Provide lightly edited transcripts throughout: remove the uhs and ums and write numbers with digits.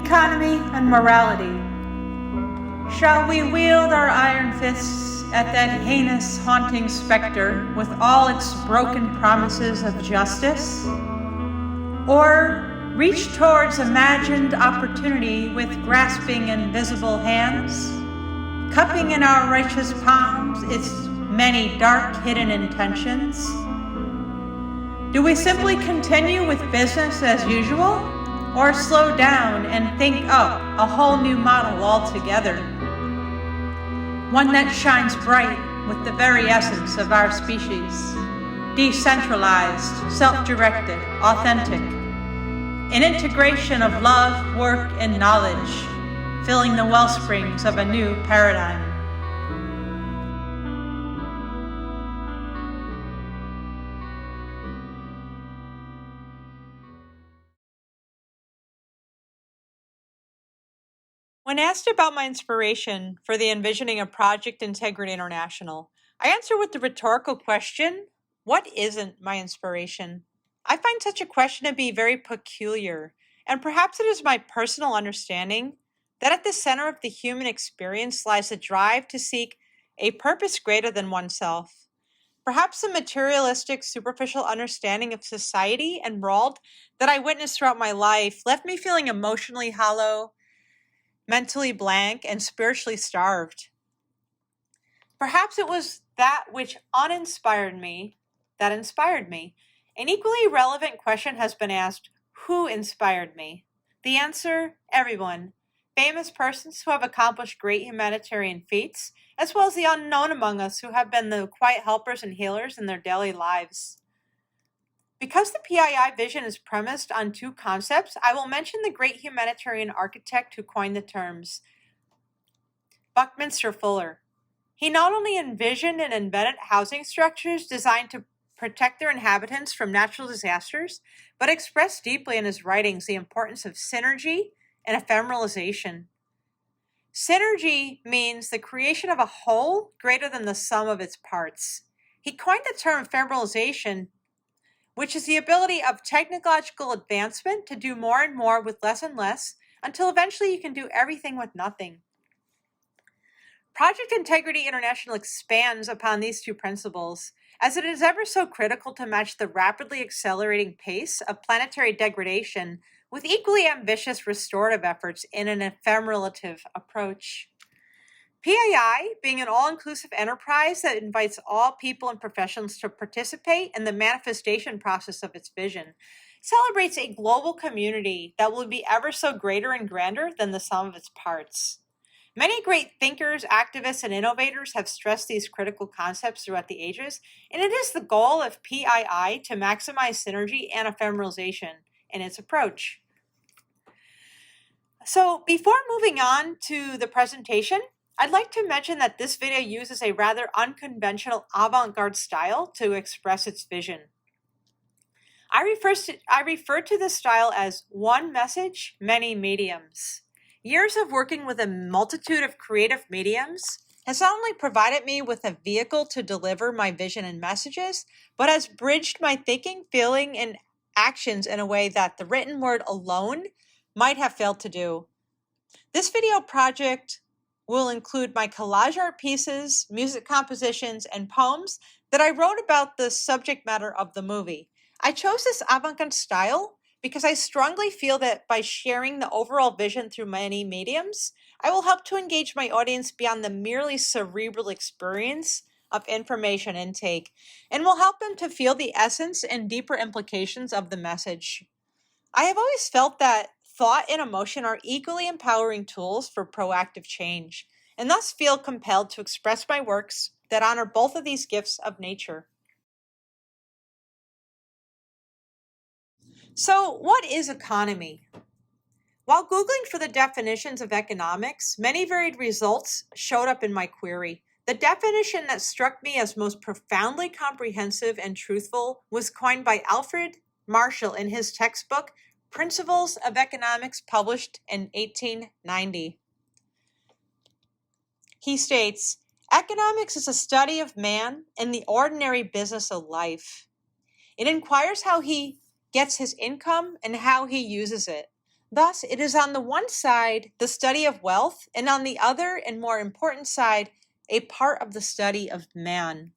Economy and morality. Shall we wield our iron fists at that heinous, haunting specter with all its broken promises of justice? Or reach towards imagined opportunity with grasping invisible hands, cupping in our righteous palms its many dark hidden intentions? Do we simply continue with business as usual, or slow down and think up a whole new model altogether? One that shines bright with the very essence of our species, decentralized, self-directed, authentic, an integration of love, work, and knowledge, filling the well springs of a new paradigm. When asked about my inspiration for the envisioning of Project Integrity International, I answer with the rhetorical question, what isn't my inspiration? I find such a question to be very peculiar, and perhaps it is my personal understanding that at the center of the human experience lies a drive to seek a purpose greater than oneself. Perhaps the materialistic, superficial understanding of society and world that I witnessed throughout my life left me feeling emotionally hollow, mentally blank, and spiritually starved. Perhaps it was that which uninspired me that inspired me. An equally relevant question has been asked, who inspired me? The answer, everyone. Famous persons who have accomplished great humanitarian feats, as well as the unknown among us who have been the quiet helpers and healers in their daily lives. Because the PII vision is premised on two concepts, I will mention the great humanitarian architect who coined the terms, Buckminster Fuller. He not only envisioned and invented housing structures designed to protect their inhabitants from natural disasters, but expressed deeply in his writings the importance of synergy and ephemeralization. Synergy means the creation of a whole greater than the sum of its parts. He coined the term ephemeralization, which is the ability of technological advancement to do more and more with less and less, until eventually you can do everything with nothing. Project Integrity International expands upon these two principles, as it is ever so critical to match the rapidly accelerating pace of planetary degradation with equally ambitious restorative efforts in an ephemeralative approach. PII, being an all-inclusive enterprise that invites all people and professions to participate in the manifestation process of its vision, celebrates a global community that will be ever so greater and grander than the sum of its parts. Many great thinkers, activists, and innovators have stressed these critical concepts throughout the ages, and it is the goal of PII to maximize synergy and ephemeralization in its approach. So before moving on to the presentation, I'd like to mention that this video uses a rather unconventional avant-garde style to express its vision. I refer to this style as one message, many mediums. Years of working with a multitude of creative mediums has not only provided me with a vehicle to deliver my vision and messages, but has bridged my thinking, feeling, and actions in a way that the written word alone might have failed to do. This video project will include my collage art pieces, music compositions, and poems that I wrote about the subject matter of the movie. I chose this avant-garde style because I strongly feel that by sharing the overall vision through many mediums, I will help to engage my audience beyond the merely cerebral experience of information intake, and will help them to feel the essence and deeper implications of the message. I have always felt that thought and emotion are equally empowering tools for proactive change, and thus feel compelled to express my works that honor both of these gifts of nature. So, what is economy? While Googling for the definitions of economics, many varied results showed up in my query. The definition that struck me as most profoundly comprehensive and truthful was coined by Alfred Marshall in his textbook, Principles of Economics, published in 1890. He states, "Economics is a study of man in the ordinary business of life. It inquires how he gets his income and how he uses it. Thus, it is on the one side the study of wealth, and on the other and more important side, a part of the study of man.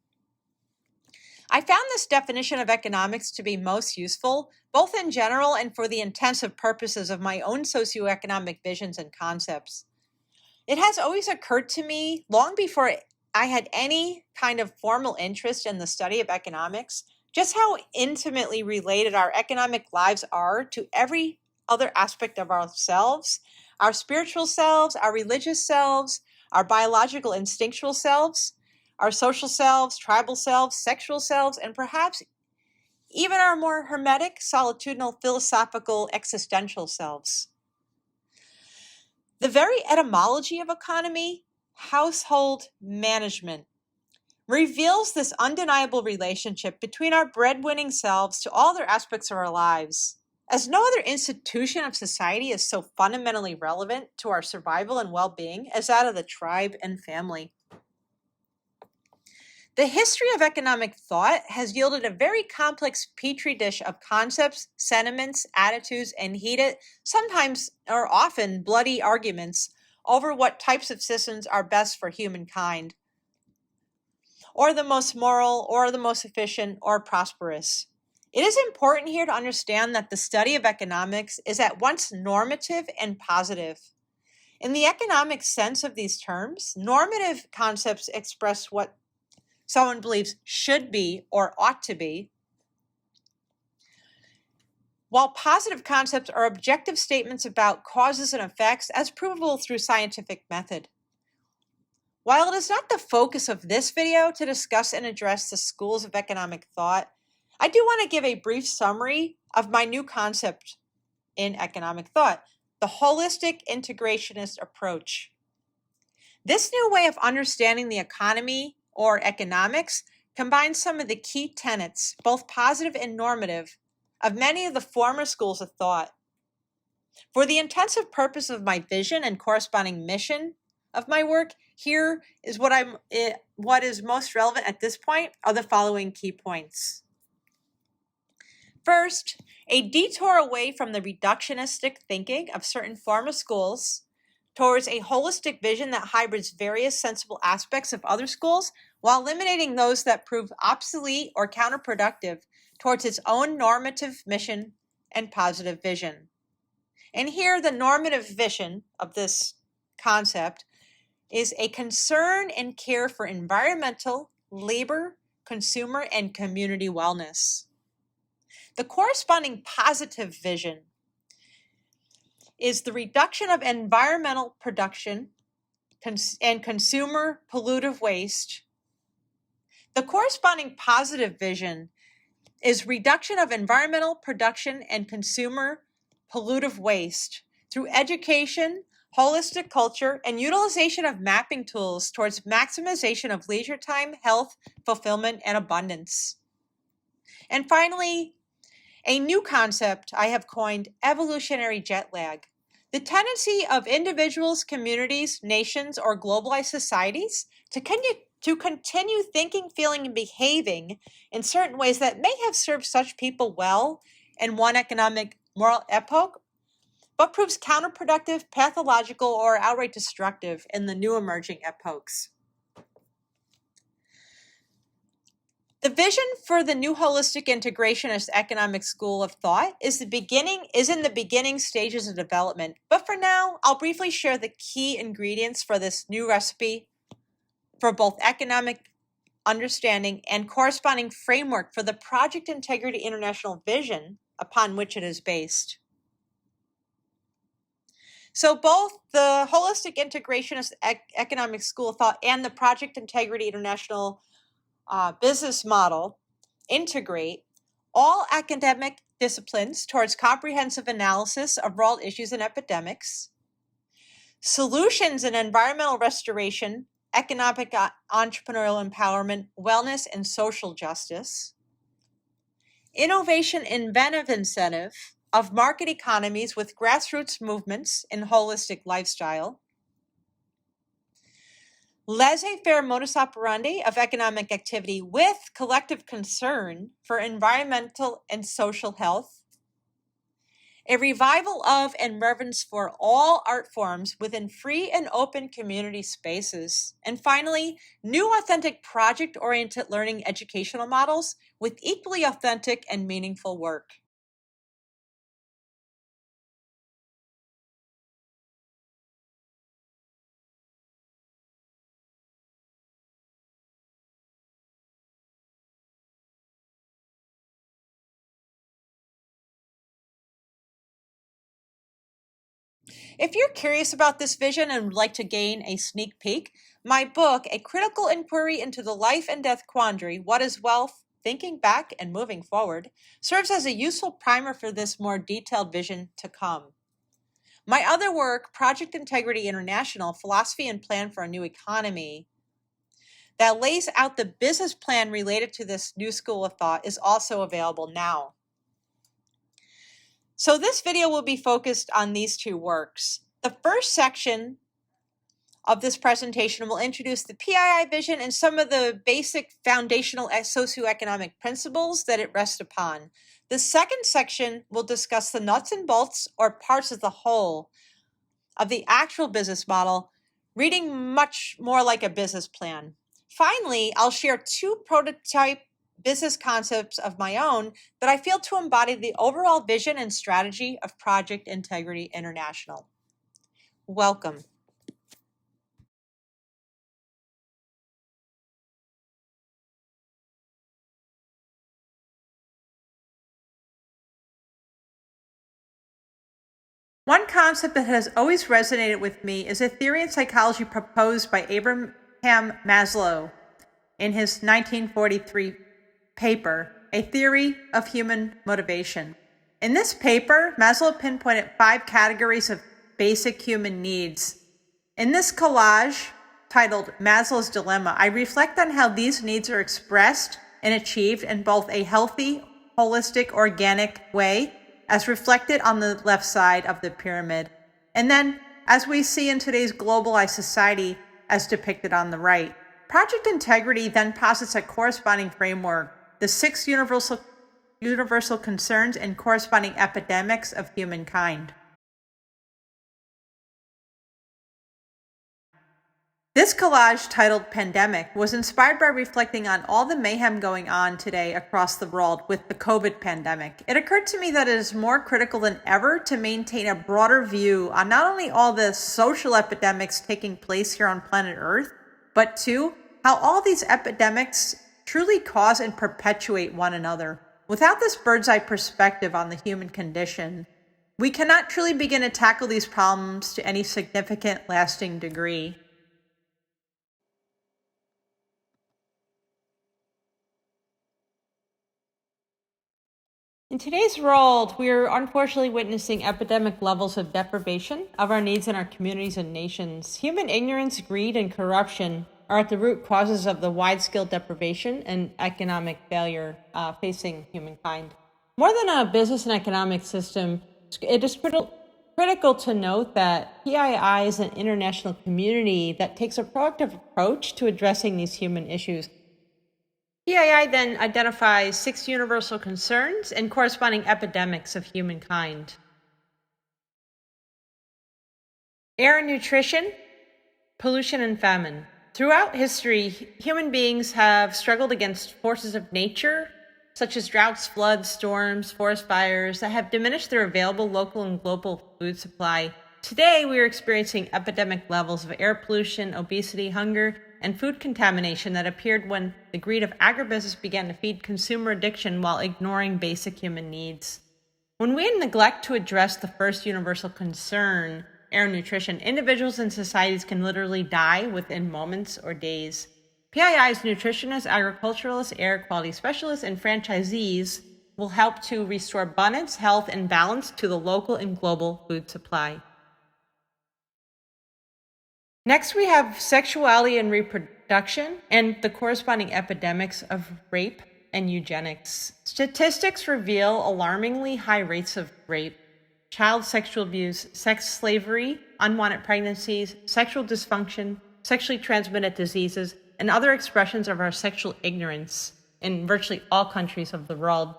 I found this definition of economics to be most useful, both in general and for the intensive purposes of my own socioeconomic visions and concepts. It has always occurred to me, long before I had any kind of formal interest in the study of economics, just how intimately related our economic lives are to every other aspect of ourselves, our spiritual selves, our religious selves, our biological instinctual selves, our social selves, tribal selves, sexual selves, and perhaps even our more hermetic, solitudinal, philosophical, existential selves. The very etymology of economy, household management, reveals this undeniable relationship between our breadwinning selves to all other aspects of our lives. As no other institution of society is so fundamentally relevant to our survival and well-being as that of the tribe and family. The history of economic thought has yielded a very complex petri dish of concepts, sentiments, attitudes, and heated, sometimes or often bloody arguments over what types of systems are best for humankind, or the most moral, or the most efficient, or prosperous. It is important here to understand that the study of economics is at once normative and positive. In the economic sense of these terms, normative concepts express what someone believes should be or ought to be, while positive concepts are objective statements about causes and effects as provable through scientific method. While it is not the focus of this video to discuss and address the schools of economic thought, I do want to give a brief summary of my new concept in economic thought, the holistic integrationist approach. This new way of understanding the economy or economics combines some of the key tenets, both positive and normative, of many of the former schools of thought. For the intensive purpose of my vision and corresponding mission of my work, here is what is most relevant at this point are the following key points. First, a detour away from the reductionistic thinking of certain former schools towards a holistic vision that hybrids various sensible aspects of other schools while eliminating those that prove obsolete or counterproductive towards its own normative mission and positive vision. And here, the normative vision of this concept is a concern and care for environmental, labor, consumer, and community wellness. The corresponding positive vision is the reduction of environmental production and consumer pollutive waste. The corresponding positive vision is reduction of environmental production and consumer pollutive waste through education, holistic culture, and utilization of mapping tools towards maximization of leisure time, health, fulfillment, and abundance. And finally, a new concept I have coined evolutionary jet lag. The tendency of individuals, communities, nations, or globalized societies to continue thinking, feeling, and behaving in certain ways that may have served such people well in one economic moral epoch, but proves counterproductive, pathological, or outright destructive in the new emerging epochs. The vision for the new holistic integrationist economic school of thought is in the beginning stages of development. But for now, I'll briefly share the key ingredients for this new recipe for both economic understanding and corresponding framework for the Project Integrity International vision upon which it is based. So both the holistic integrationist economic school of thought and the Project Integrity International business model integrate all academic disciplines towards comprehensive analysis of world issues and epidemics, solutions in environmental restoration, economic entrepreneurial empowerment, wellness, and social justice, innovation inventive incentive of market economies with grassroots movements in holistic lifestyle, laissez-faire modus operandi of economic activity with collective concern for environmental and social health, a revival of and reverence for all art forms within free and open community spaces. And finally, new authentic project-oriented learning educational models with equally authentic and meaningful work. If you're curious about this vision and would like to gain a sneak peek, my book, A Critical Inquiry into the Life and Death Quandary, What is Wealth? Thinking Back and Moving Forward, serves as a useful primer for this more detailed vision to come. My other work, Project Integrity International, Philosophy and Plan for a New Economy, that lays out the business plan related to this new school of thought, is also available now. So this video will be focused on these two works. The first section of this presentation will introduce the PII vision and some of the basic foundational socioeconomic principles that it rests upon. The second section will discuss the nuts and bolts, or parts of the whole, of the actual business model, reading much more like a business plan. Finally, I'll share two prototype business concepts of my own that I feel to embody the overall vision and strategy of Project Integrity International. Welcome. One concept that has always resonated with me is a theory in psychology proposed by Abraham Maslow in his 1943 paper, A Theory of Human Motivation. In this paper, Maslow pinpointed 5 categories of basic human needs. In this collage, titled Maslow's Dilemma, I reflect on how these needs are expressed and achieved in both a healthy, holistic, organic way, as reflected on the left side of the pyramid, and then, as we see in today's globalized society, as depicted on the right. Project Integrity then posits a corresponding framework, the 6 universal concerns and corresponding epidemics of humankind. This collage, titled Pandemic, was inspired by reflecting on all the mayhem going on today across the world with the COVID pandemic. It occurred to me that it is more critical than ever to maintain a broader view on not only all the social epidemics taking place here on planet Earth, but too, how all these epidemics truly cause and perpetuate one another. Without this bird's eye perspective on the human condition, we cannot truly begin to tackle these problems to any significant, lasting degree. In today's world, we are unfortunately witnessing epidemic levels of deprivation of our needs in our communities and nations. Human ignorance, greed, and corruption are at the root causes of the wide-scale deprivation and economic failure facing humankind. More than a business and economic system, it is critical to note that PII is an international community that takes a proactive approach to addressing these human issues. PII then identifies 6 universal concerns and corresponding epidemics of humankind. Air and nutrition, pollution and famine. Throughout history, human beings have struggled against forces of nature, such as droughts, floods, storms, forest fires, that have diminished their available local and global food supply. Today, we are experiencing epidemic levels of air pollution, obesity, hunger, and food contamination that appeared when the greed of agribusiness began to feed consumer addiction while ignoring basic human needs. When we neglect to address the first universal concern, air and nutrition, individuals and societies can literally die within moments or days. PII's nutritionists, agriculturalists, air quality specialists, and franchisees will help to restore abundance, health, and balance to the local and global food supply. Next, we have sexuality and reproduction and the corresponding epidemics of rape and eugenics. Statistics reveal alarmingly high rates of rape, child sexual abuse, sex slavery, unwanted pregnancies, sexual dysfunction, sexually transmitted diseases, and other expressions of our sexual ignorance in virtually all countries of the world.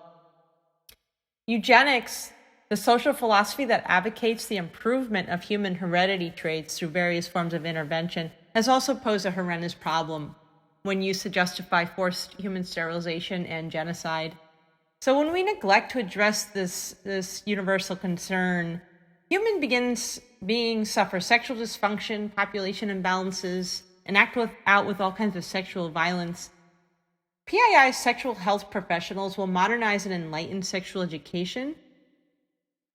Eugenics the social philosophy that advocates the improvement of human heredity traits through various forms of intervention has also posed a horrendous problem when used to justify forced human sterilization and genocide. So when we neglect to address this universal concern, human beings suffer sexual dysfunction, population imbalances, and act out with all kinds of sexual violence. PII sexual health professionals will modernize and enlighten sexual education.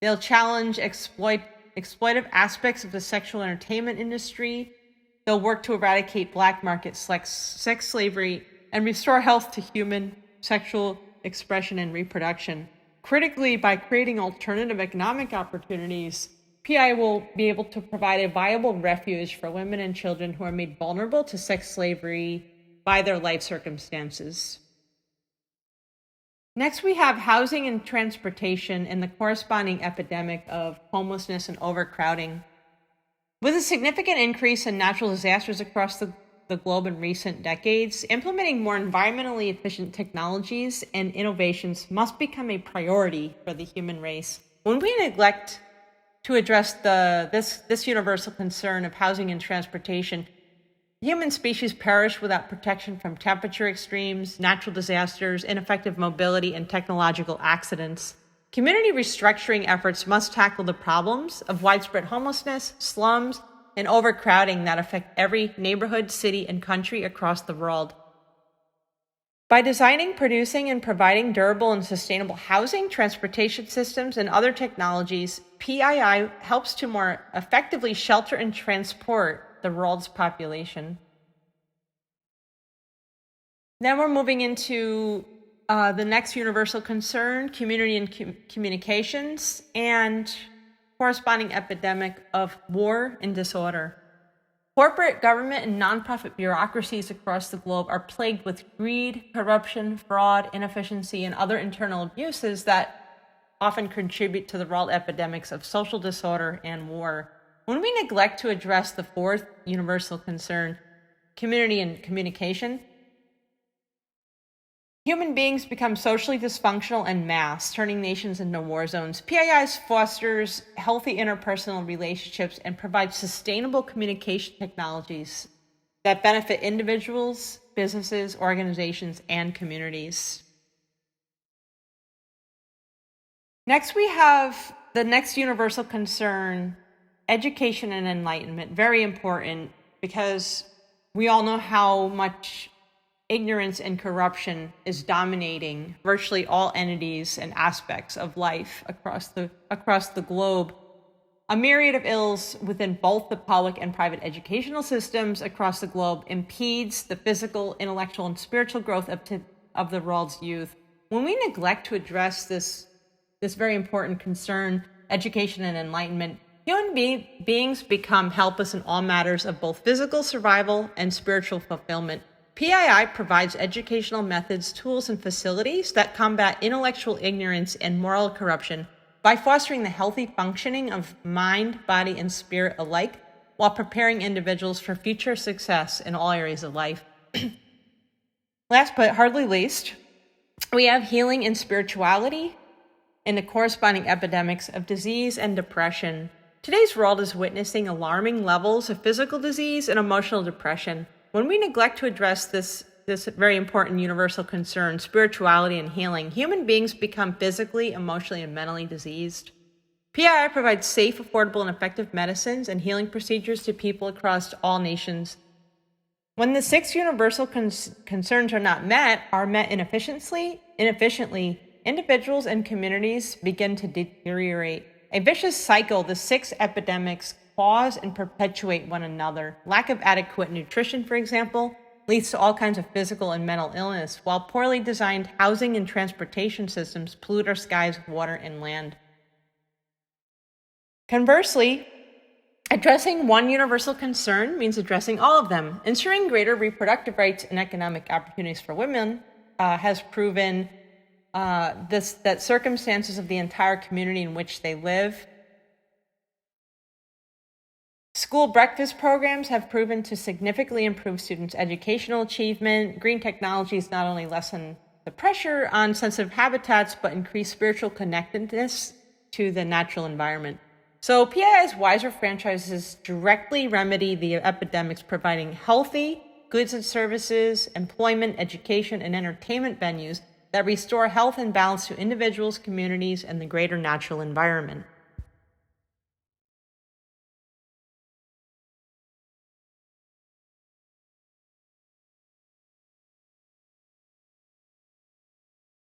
They'll challenge exploitive aspects of the sexual entertainment industry. They'll work to eradicate black market sex slavery and restore health to human sexual expression and reproduction. Critically, by creating alternative economic opportunities, PI will be able to provide a viable refuge for women and children who are made vulnerable to sex slavery by their life circumstances. Next, we have housing and transportation and the corresponding epidemic of homelessness and overcrowding. With a significant increase in natural disasters across the globe in recent decades, implementing more environmentally efficient technologies and innovations must become a priority for the human race. When we neglect to address this universal concern of housing and transportation, human species perish without protection from temperature extremes, natural disasters, ineffective mobility, and technological accidents. Community restructuring efforts must tackle the problems of widespread homelessness, slums, and overcrowding that affect every neighborhood, city, and country across the world. By designing, producing, and providing durable and sustainable housing, transportation systems, and other technologies, PII helps to more effectively shelter and transport the world's population. Now we're moving into the next universal concern, community and communications, and corresponding epidemic of war and disorder. Corporate, government, and nonprofit bureaucracies across the globe are plagued with greed, corruption, fraud, inefficiency, and other internal abuses that often contribute to the world epidemics of social disorder and war. When we neglect to address the fourth universal concern, community and communication, human beings become socially dysfunctional en masse, turning nations into war zones. PII fosters healthy interpersonal relationships and provides sustainable communication technologies that benefit individuals, businesses, organizations, and communities. Next, we have the next universal concern, education and enlightenment. Very important because we all know how much ignorance and corruption is dominating virtually all entities and aspects of life across the globe. A myriad of ills within both the public and private educational systems across the globe impedes the physical, intellectual, and spiritual growth of the world's youth. When we neglect to address this very important concern, education and enlightenment, human beings become helpless in all matters of both physical survival and spiritual fulfillment. PII provides educational methods, tools, and facilities that combat intellectual ignorance and moral corruption by fostering the healthy functioning of mind, body, and spirit alike, while preparing individuals for future success in all areas of life. Last but hardly least, we have healing and spirituality and the corresponding epidemics of disease and depression. Today's world is witnessing alarming levels of physical disease and emotional depression. When we neglect to address this very important universal concern, spirituality and healing, human beings become physically, emotionally, and mentally diseased. PII provides safe, affordable, and effective medicines and healing procedures to people across all nations. When the six universal concerns are met inefficiently, individuals and communities begin to deteriorate. A vicious cycle, the six epidemics cause and perpetuate one another. Lack of adequate nutrition, for example, leads to all kinds of physical and mental illness, while poorly designed housing and transportation systems pollute our skies, water, and land. Conversely, addressing one universal concern means addressing all of them. Ensuring greater reproductive rights and economic opportunities for women has proven that circumstances of the entire community in which they live. School breakfast programs have proven to significantly improve students' educational achievement. Green technologies not only lessen the pressure on sensitive habitats, but increase spiritual connectedness to the natural environment. So PII's wiser franchises directly remedy the epidemics, providing healthy goods and services, employment, education, and entertainment venues that restore health and balance to individuals, communities, and the greater natural environment.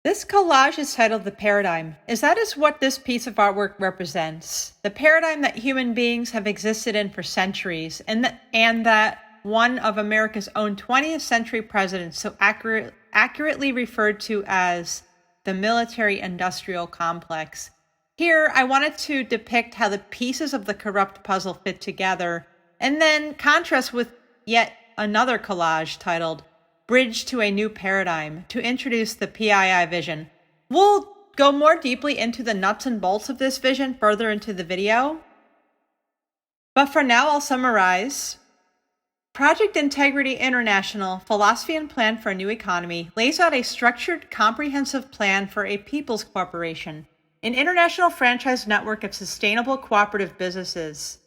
This collage is titled The Paradigm, as that is what this piece of artwork represents. The paradigm that human beings have existed in for centuries, and that one of America's own 20th century presidents so accurately referred to as the military-industrial complex. Here, I wanted to depict how the pieces of the corrupt puzzle fit together, and then contrast with yet another collage titled Bridge to a New Paradigm to introduce the PII vision. We'll go more deeply into the nuts and bolts of this vision further into the video. But for now, I'll summarize. Project Integrity International, Philosophy and Plan for a New Economy, lays out a structured, comprehensive plan for a people's corporation, an international franchise network of sustainable cooperative businesses.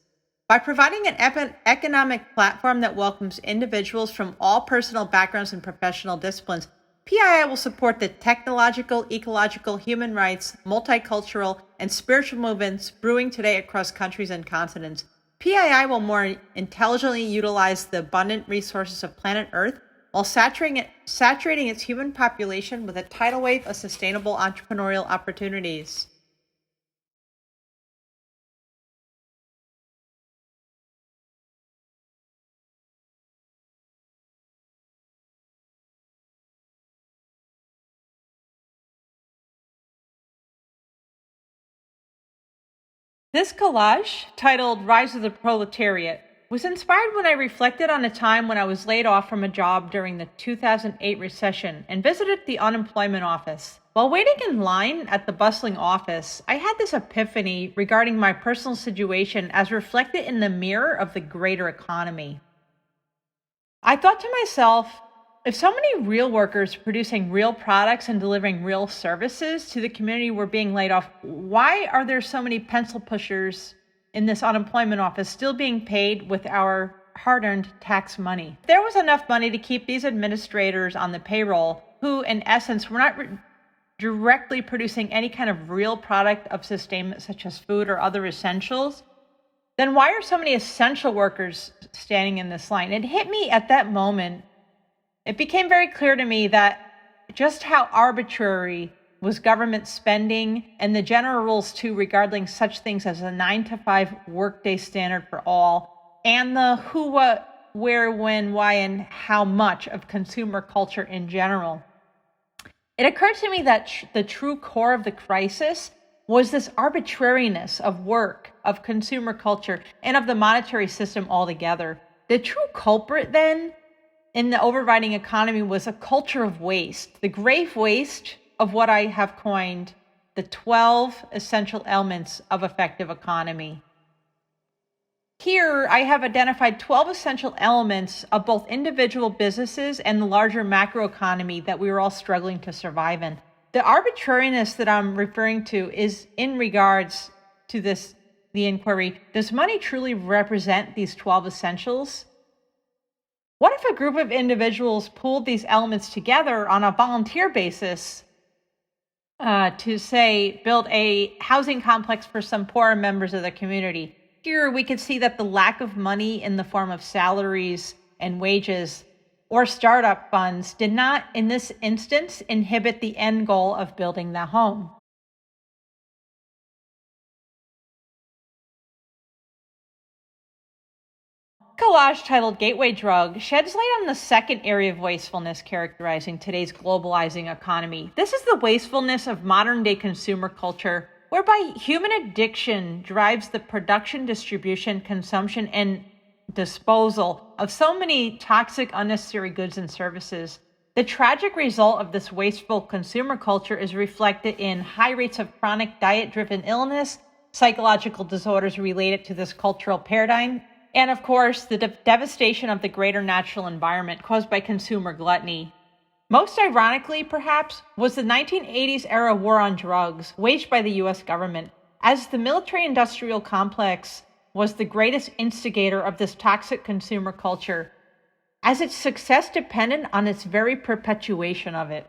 By providing an economic platform that welcomes individuals from all personal backgrounds and professional disciplines, PII will support the technological, ecological, human rights, multicultural, and spiritual movements brewing today across countries and continents. PII will more intelligently utilize the abundant resources of planet Earth while saturating its human population with a tidal wave of sustainable entrepreneurial opportunities. This collage, titled Rise of the Proletariat, was inspired when I reflected on a time when I was laid off from a job during the 2008 recession and visited the unemployment office. While waiting in line at the bustling office, I had this epiphany regarding my personal situation as reflected in the mirror of the greater economy. I thought to myself, if so many real workers producing real products and delivering real services to the community were being laid off, why are there so many pencil pushers in this unemployment office still being paid with our hard-earned tax money? If there was enough money to keep these administrators on the payroll, who in essence were not directly producing any kind of real product of sustainment such as food or other essentials, then why are so many essential workers standing in this line? It hit me at that moment. It became very clear to me that just how arbitrary was government spending and the general rules too regarding such things as a 9-to-5 workday standard for all, and the who, what, where, when, why, and how much of consumer culture in general. It occurred to me that the true core of the crisis was this arbitrariness of work, of consumer culture, and of the monetary system altogether. The true culprit then in the overriding economy was a culture of waste, the grave waste of what I have coined the 12 essential elements of effective economy. Here, I have identified 12 essential elements of both individual businesses and the larger macroeconomy that we are all struggling to survive in. The arbitrariness that I'm referring to is in regards to the inquiry, does money truly represent these 12 essentials? What if a group of individuals pooled these elements together on a volunteer basis to, say, build a housing complex for some poorer members of the community? Here we could see that the lack of money in the form of salaries and wages or startup funds did not, in this instance, inhibit the end goal of building the home. Collage titled Gateway Drug sheds light on the second area of wastefulness characterizing today's globalizing economy. This is the wastefulness of modern-day consumer culture, whereby human addiction drives the production, distribution, consumption, and disposal of so many toxic, unnecessary goods and services. The tragic result of this wasteful consumer culture is reflected in high rates of chronic diet-driven illness, psychological disorders related to this cultural paradigm, and of course, the devastation of the greater natural environment caused by consumer gluttony. Most ironically, perhaps, was the 1980s era war on drugs waged by the US government. as the military-industrial complex was the greatest instigator of this toxic consumer culture, as its success depended on its very perpetuation of it.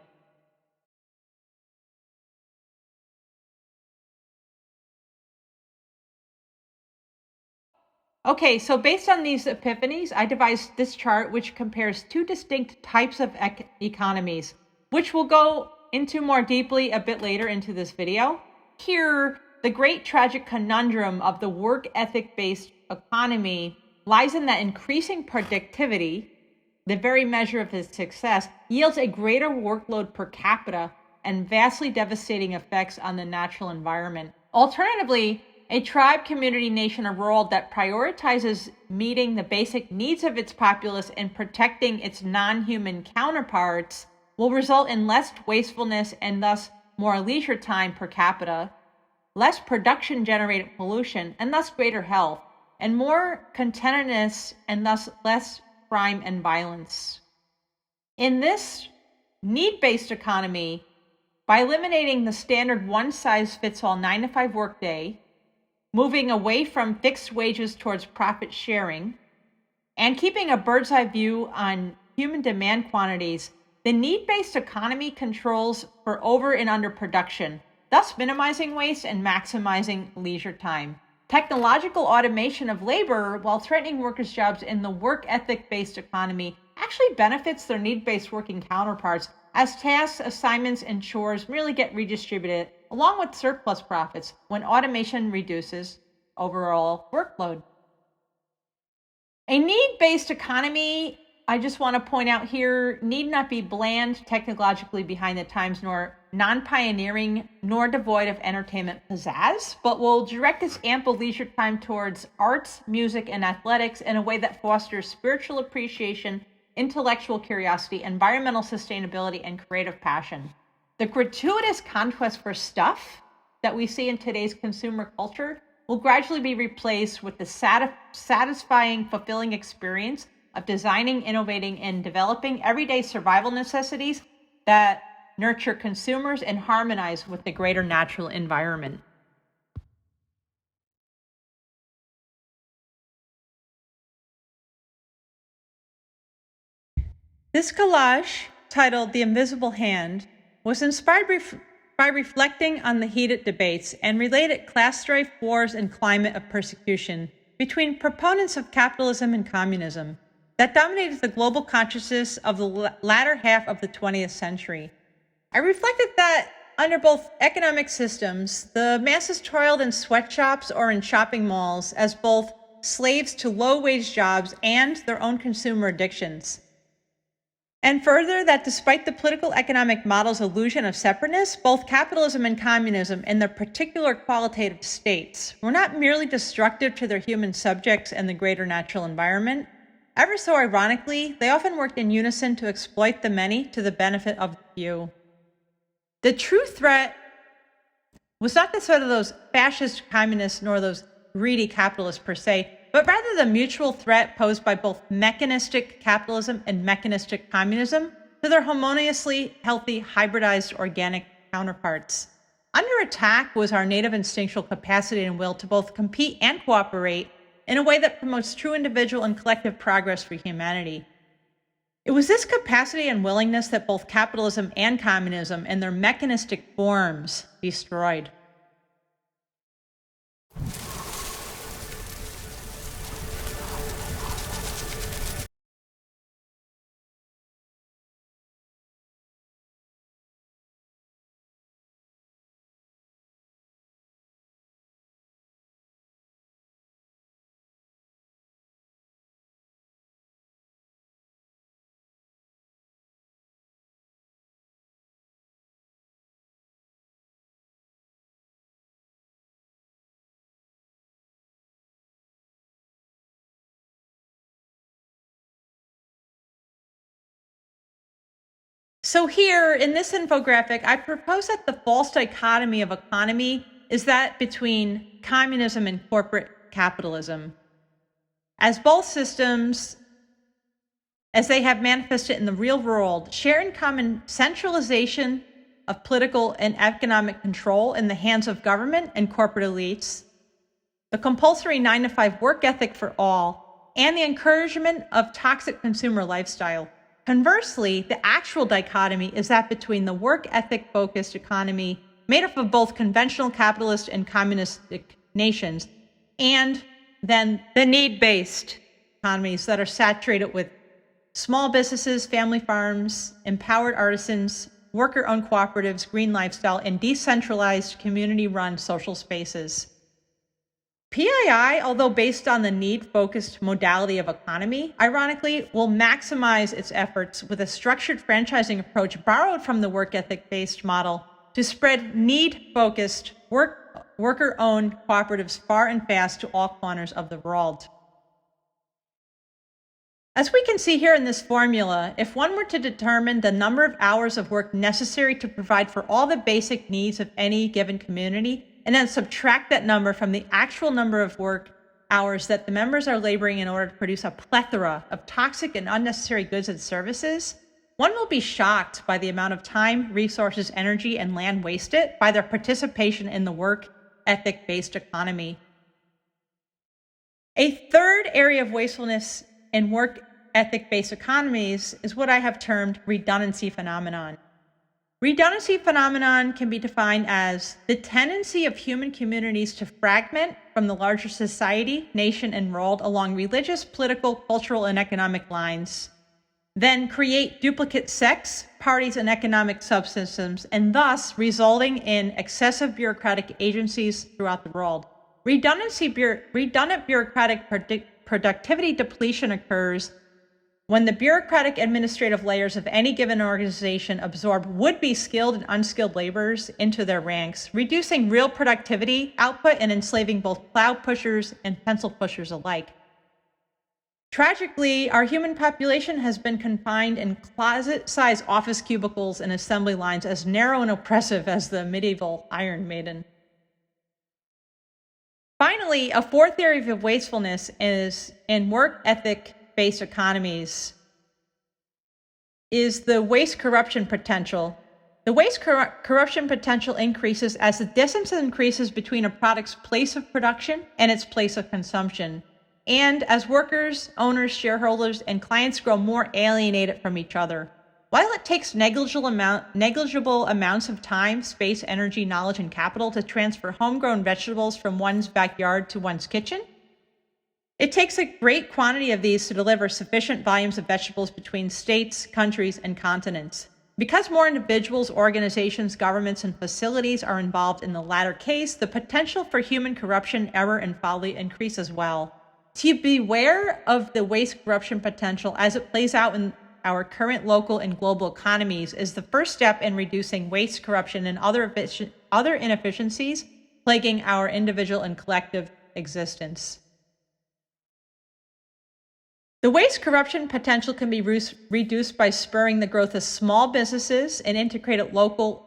Okay, so based on these epiphanies, I devised this chart which compares two distinct types of economies, which we'll go into more deeply a bit later into this video. Here, the great tragic conundrum of the work ethic-based economy lies in that increasing productivity, the very measure of its success, yields a greater workload per capita and vastly devastating effects on the natural environment. Alternatively, a tribe, community, nation, or world that prioritizes meeting the basic needs of its populace and protecting its non-human counterparts will result in less wastefulness and thus more leisure time per capita, less production-generated pollution and thus greater health, and more contentedness and thus less crime and violence. In this need-based economy, by eliminating the standard one-size-fits-all 9-to-5 workday, moving away from fixed wages towards profit sharing, and keeping a bird's eye view on human demand quantities, the need-based economy controls for over and under production, thus minimizing waste and maximizing leisure time. Technological automation of labor, while threatening workers' jobs in the work ethic-based economy, actually benefits their need-based working counterparts, as tasks, assignments, and chores merely get redistributed, along with surplus profits, when automation reduces overall workload. A need-based economy, I just want to point out here, need not be bland, technologically behind the times, nor non-pioneering, nor devoid of entertainment pizzazz, but will direct its ample leisure time towards arts, music, and athletics in a way that fosters spiritual appreciation, intellectual curiosity, environmental sustainability, and creative passion. The gratuitous conquest for stuff that we see in today's consumer culture will gradually be replaced with the satisfying, fulfilling experience of designing, innovating, and developing everyday survival necessities that nurture consumers and harmonize with the greater natural environment. This collage, titled The Invisible Hand, was inspired by reflecting on the heated debates and related class strife, wars, and climate of persecution between proponents of capitalism and communism that dominated the global consciousness of the latter half of the 20th century. I reflected that under both economic systems, the masses toiled in sweatshops or in shopping malls as both slaves to low-wage jobs and their own consumer addictions. And further, that despite the political economic model's illusion of separateness, both capitalism and communism in their particular qualitative states were not merely destructive to their human subjects and the greater natural environment. Ever so ironically, they often worked in unison to exploit the many to the benefit of the few. The true threat was not the threat of those fascist communists nor those greedy capitalists per se, but rather the mutual threat posed by both mechanistic capitalism and mechanistic communism to their harmoniously healthy, hybridized organic counterparts. Under attack was our native instinctual capacity and will to both compete and cooperate in a way that promotes true individual and collective progress for humanity. It was this capacity and willingness that both capitalism and communism in their mechanistic forms destroyed. So here, in this infographic, I propose that the false dichotomy of economy is that between communism and corporate capitalism, as both systems, as they have manifested in the real world, share in common centralization of political and economic control in the hands of government and corporate elites, the compulsory 9-to-5 work ethic for all, and the encouragement of toxic consumer lifestyle. Conversely, the actual dichotomy is that between the work ethic-focused economy made up of both conventional capitalist and communistic nations, and then the need-based economies that are saturated with small businesses, family farms, empowered artisans, worker-owned cooperatives, green lifestyle, and decentralized community-run social spaces. PII, although based on the need-focused modality of economy, ironically, will maximize its efforts with a structured franchising approach borrowed from the work ethic-based model to spread need-focused worker-owned cooperatives far and fast to all corners of the world. As we can see here in this formula, if one were to determine the number of hours of work necessary to provide for all the basic needs of any given community, and then subtract that number from the actual number of work hours that the members are laboring in order to produce a plethora of toxic and unnecessary goods and services, one will be shocked by the amount of time, resources, energy, and land wasted by their participation in the work ethic-based economy. A third area of wastefulness in work ethic-based economies is what I have termed redundancy phenomenon. Redundancy phenomenon can be defined as the tendency of human communities to fragment from the larger society, nation, and world along religious, political, cultural, and economic lines, then create duplicate sex, parties, and economic subsystems, and thus resulting in excessive bureaucratic agencies throughout the world. Redundant bureaucratic productivity depletion occurs when the bureaucratic administrative layers of any given organization absorb would-be skilled and unskilled laborers into their ranks, reducing real productivity output and enslaving both plow pushers and pencil pushers alike. Tragically, our human population has been confined in closet-sized office cubicles and assembly lines as narrow and oppressive as the medieval Iron Maiden. Finally, a fourth area of wastefulness is in work ethic-based economies is the waste corruption potential. The waste corruption potential increases as the distance increases between a product's place of production and its place of consumption, and as workers, owners, shareholders, and clients grow more alienated from each other. While it takes negligible amounts of time, space, energy, knowledge, and capital to transfer homegrown vegetables from one's backyard to one's kitchen, it takes a great quantity of these to deliver sufficient volumes of vegetables between states, countries, and continents. Because more individuals, organizations, governments, and facilities are involved in the latter case, the potential for human corruption, error, and folly increase as well. To beware of the waste corruption potential as it plays out in our current local and global economies is the first step in reducing waste, corruption, and other inefficiencies plaguing our individual and collective existence. The waste corruption potential can be reduced by spurring the growth of small businesses and integrated local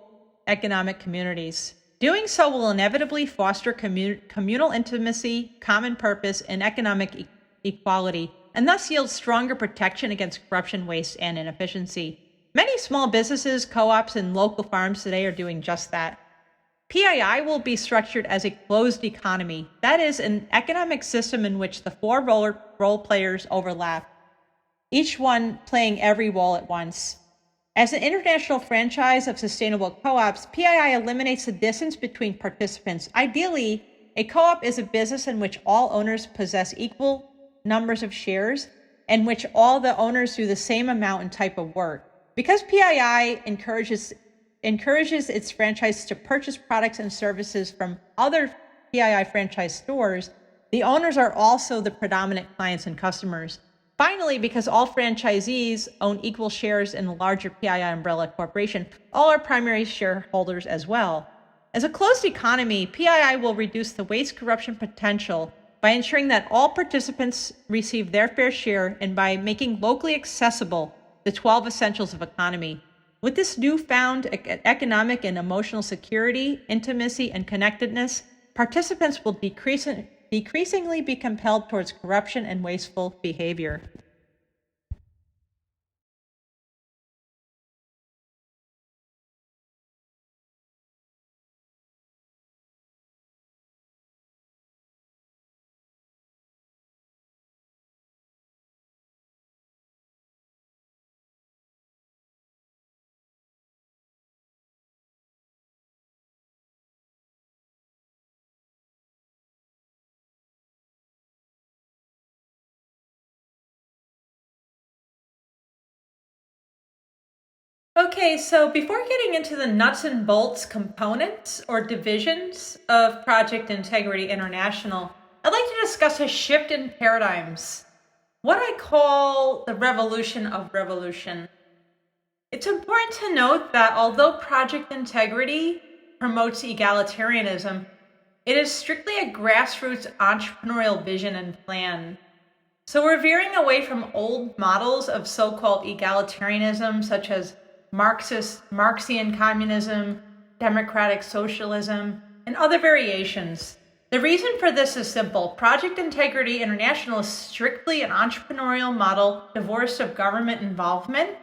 economic communities. Doing so will inevitably foster communal intimacy, common purpose, and economic equality, and thus yield stronger protection against corruption, waste, and inefficiency. Many small businesses, co-ops, and local farms today are doing just that. PII will be structured as a closed economy, that is, an economic system in which the four role players overlap, each one playing every role at once. As an international franchise of sustainable co-ops, PII eliminates the distance between participants. Ideally, a co-op is a business in which all owners possess equal numbers of shares and which all the owners do the same amount and type of work. Because PII encourages its franchise to purchase products and services from other PII franchise stores, the owners are also the predominant clients and customers. Finally, because all franchisees own equal shares in the larger PII umbrella corporation, all are primary shareholders as well. As a closed economy, PII will reduce the waste corruption potential by ensuring that all participants receive their fair share and by making locally accessible the 12 essentials of economy. With this newfound economic and emotional security, intimacy, and connectedness, participants will decreasingly be compelled towards corruption and wasteful behavior. Okay, so before getting into the nuts and bolts components or divisions of Project Integrity International, I'd like to discuss a shift in paradigms, what I call the revolution of revolution. It's important to note that although Project Integrity promotes egalitarianism, it is strictly a grassroots entrepreneurial vision and plan. So we're veering away from old models of so-called egalitarianism, such as Marxian communism, democratic socialism, and other variations. The reason for this is simple. Project Integrity International is strictly an entrepreneurial model divorced of government involvement,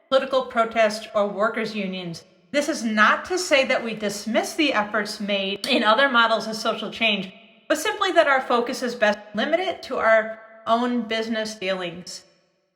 political protest, or workers' unions. This is not to say that we dismiss the efforts made in other models of social change, but simply that our focus is best limited to our own business dealings,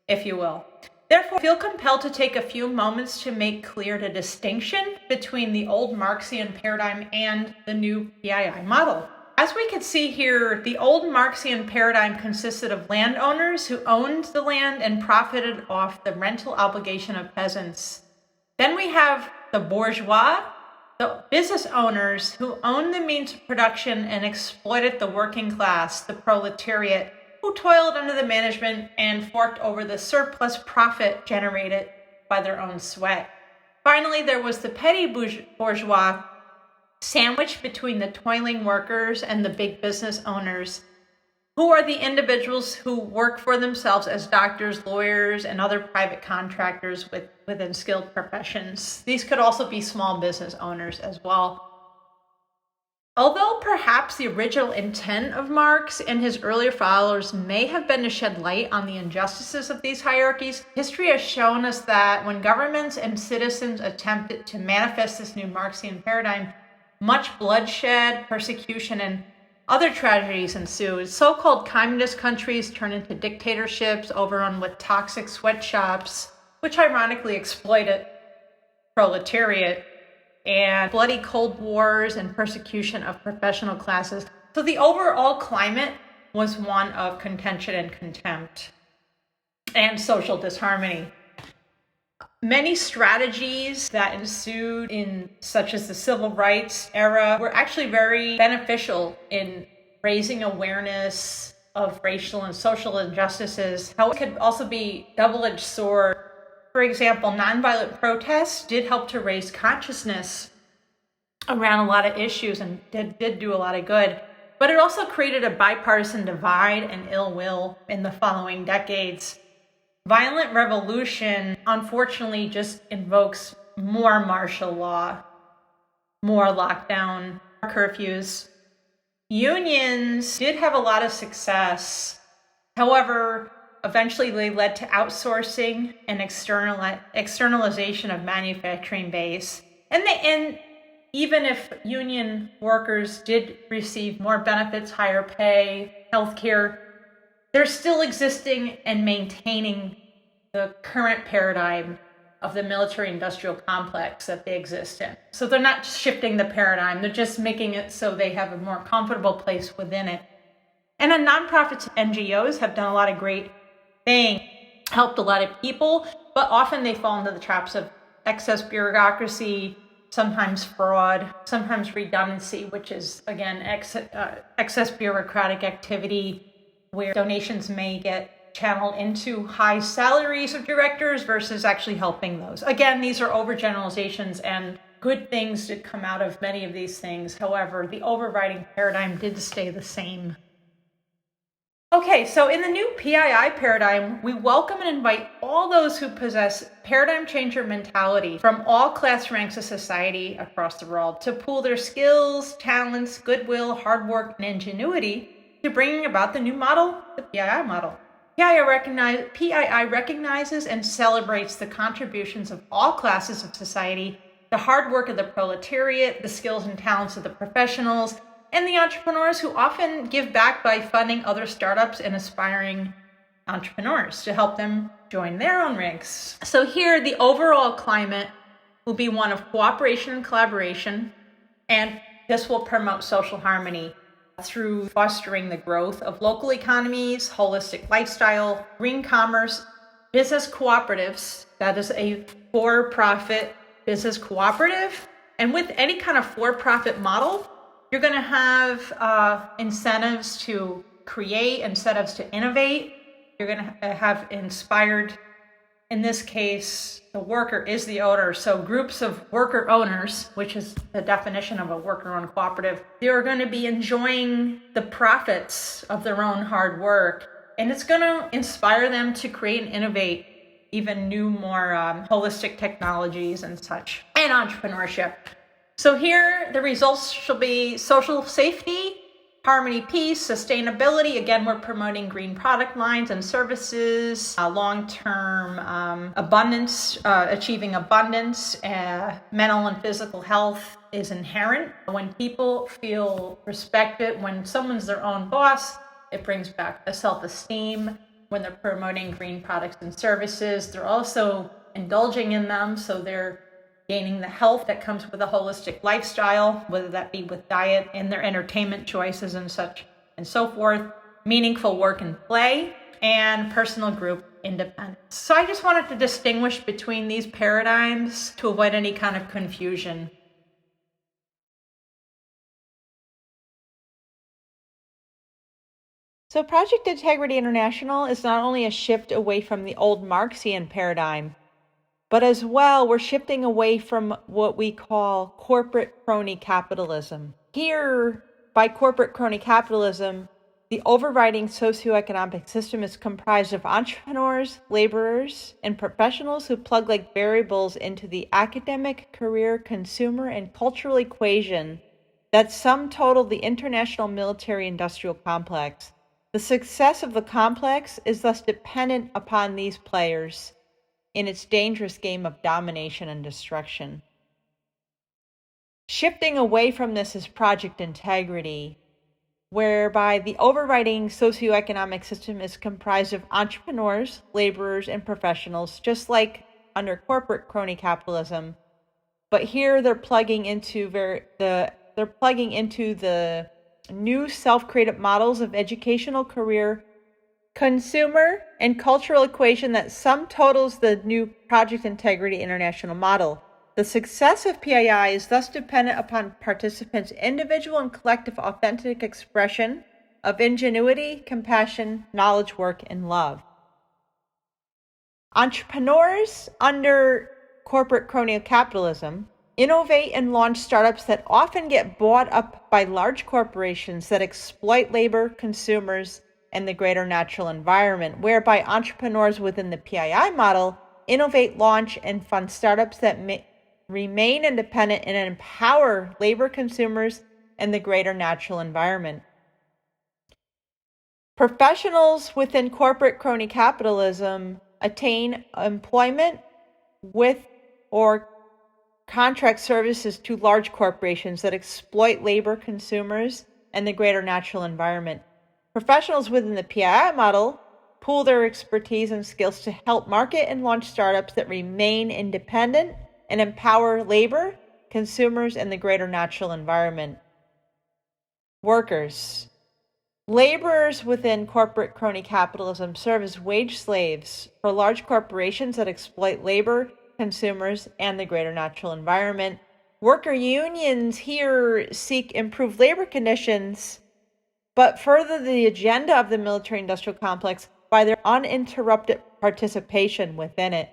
if you will. Therefore, I feel compelled to take a few moments to make clear the distinction between the old Marxian paradigm and the new PII model. As we can see here, the old Marxian paradigm consisted of landowners who owned the land and profited off the rental obligation of peasants. Then we have the bourgeois, the business owners who owned the means of production and exploited the working class, the proletariat, who toiled under the management and forked over the surplus profit generated by their own sweat. Finally, there was the petty bourgeois, sandwiched between the toiling workers and the big business owners, who are the individuals who work for themselves as doctors, lawyers, and other private contractors within skilled professions. These could also be small business owners as well. Although perhaps the original intent of Marx and his earlier followers may have been to shed light on the injustices of these hierarchies, history has shown us that when governments and citizens attempted to manifest this new Marxian paradigm, much bloodshed, persecution, and other tragedies ensued. So-called communist countries turned into dictatorships overrun with toxic sweatshops, which ironically exploited proletariat, and bloody Cold Wars and persecution of professional classes. So the overall climate was one of contention and contempt and social disharmony. Many strategies that ensued in such as the civil rights era were actually very beneficial in raising awareness of racial and social injustices. How it could also be double-edged sword. For example, nonviolent protests did help to raise consciousness around a lot of issues and did do a lot of good. But it also created a bipartisan divide and ill will in the following decades. Violent revolution, unfortunately, just invokes more martial law, more lockdown, curfews. Unions did have a lot of success. However, eventually they led to outsourcing and externalization of manufacturing base. And even if union workers did receive more benefits, higher pay, healthcare, they're still existing and maintaining the current paradigm of the military-industrial complex that they exist in. So they're not shifting the paradigm, they're just making it so they have a more comfortable place within it. And the nonprofits and NGOs have done a lot of great things, helped a lot of people, but often they fall into the traps of excess bureaucracy, sometimes fraud, sometimes redundancy, which is, again, excess bureaucratic activity, where donations may get channeled into high salaries of directors versus actually helping those. Again, these are overgeneralizations and good things did come out of many of these things. However, the overriding paradigm did stay the same. Okay, so in the new PII paradigm, we welcome and invite all those who possess paradigm changer mentality from all class ranks of society across the world to pool their skills, talents, goodwill, hard work, and ingenuity to bringing about the new model, the PII model. PII recognizes and celebrates the contributions of all classes of society, the hard work of the proletariat, the skills and talents of the professionals, and the entrepreneurs who often give back by funding other startups and aspiring entrepreneurs to help them join their own ranks. So here, the overall climate will be one of cooperation and collaboration, and this will promote social harmony through fostering the growth of local economies, holistic lifestyle, green commerce, business cooperatives. That is a for-profit business cooperative. And with any kind of for-profit model, you're going to have incentives to create, incentives to innovate. You're going to have inspired, in this case, the worker is the owner. So groups of worker owners, which is the definition of a worker-owned cooperative, they are going to be enjoying the profits of their own hard work. And it's going to inspire them to create and innovate even new, more holistic technologies and such, and entrepreneurship. So here, the results shall be social safety, harmony, peace, sustainability. Again, we're promoting green product lines and services, long-term abundance, achieving abundance, mental and physical health is inherent. When people feel respected, when someone's their own boss, it brings back a self-esteem. When they're promoting green products and services, they're also indulging in them, so they're gaining the health that comes with a holistic lifestyle, whether that be with diet and their entertainment choices and such and so forth, meaningful work and play, and personal group independence. So I just wanted to distinguish between these paradigms to avoid any kind of confusion. So Project Integrity International is not only a shift away from the old Marxian paradigm, but as well, we're shifting away from what we call corporate crony capitalism. Here, by corporate crony capitalism, the overriding socioeconomic system is comprised of entrepreneurs, laborers, and professionals who plug like variables into the academic, career, consumer, and cultural equation that sum total the international military-industrial complex. The success of the complex is thus dependent upon these players in its dangerous game of domination and destruction. Shifting away from this is Project Integrity, whereby the overriding socioeconomic system is comprised of entrepreneurs, laborers, and professionals, just like under corporate crony capitalism. But here they're plugging into the new self-created models of educational, career, consumer, and cultural equation that sum totals the new Project Integrity International model. The success of PII is thus dependent upon participants' individual and collective authentic expression of ingenuity, compassion, knowledge, work, and love. Entrepreneurs under corporate crony capitalism innovate and launch startups that often get bought up by large corporations that exploit labor, consumers, and the greater natural environment, whereby entrepreneurs within the PII model innovate, launch, and fund startups that remain independent and empower labor, consumers, and the greater natural environment. Professionals within corporate crony capitalism attain employment with or contract services to large corporations that exploit labor, consumers, and the greater natural environment. Professionals within the PII model pool their expertise and skills to help market and launch startups that remain independent and empower labor, consumers, and the greater natural environment. Workers. Laborers within corporate crony capitalism serve as wage slaves for large corporations that exploit labor, consumers, and the greater natural environment. Worker unions here seek improved labor conditions, but further the agenda of the military-industrial complex by their uninterrupted participation within it.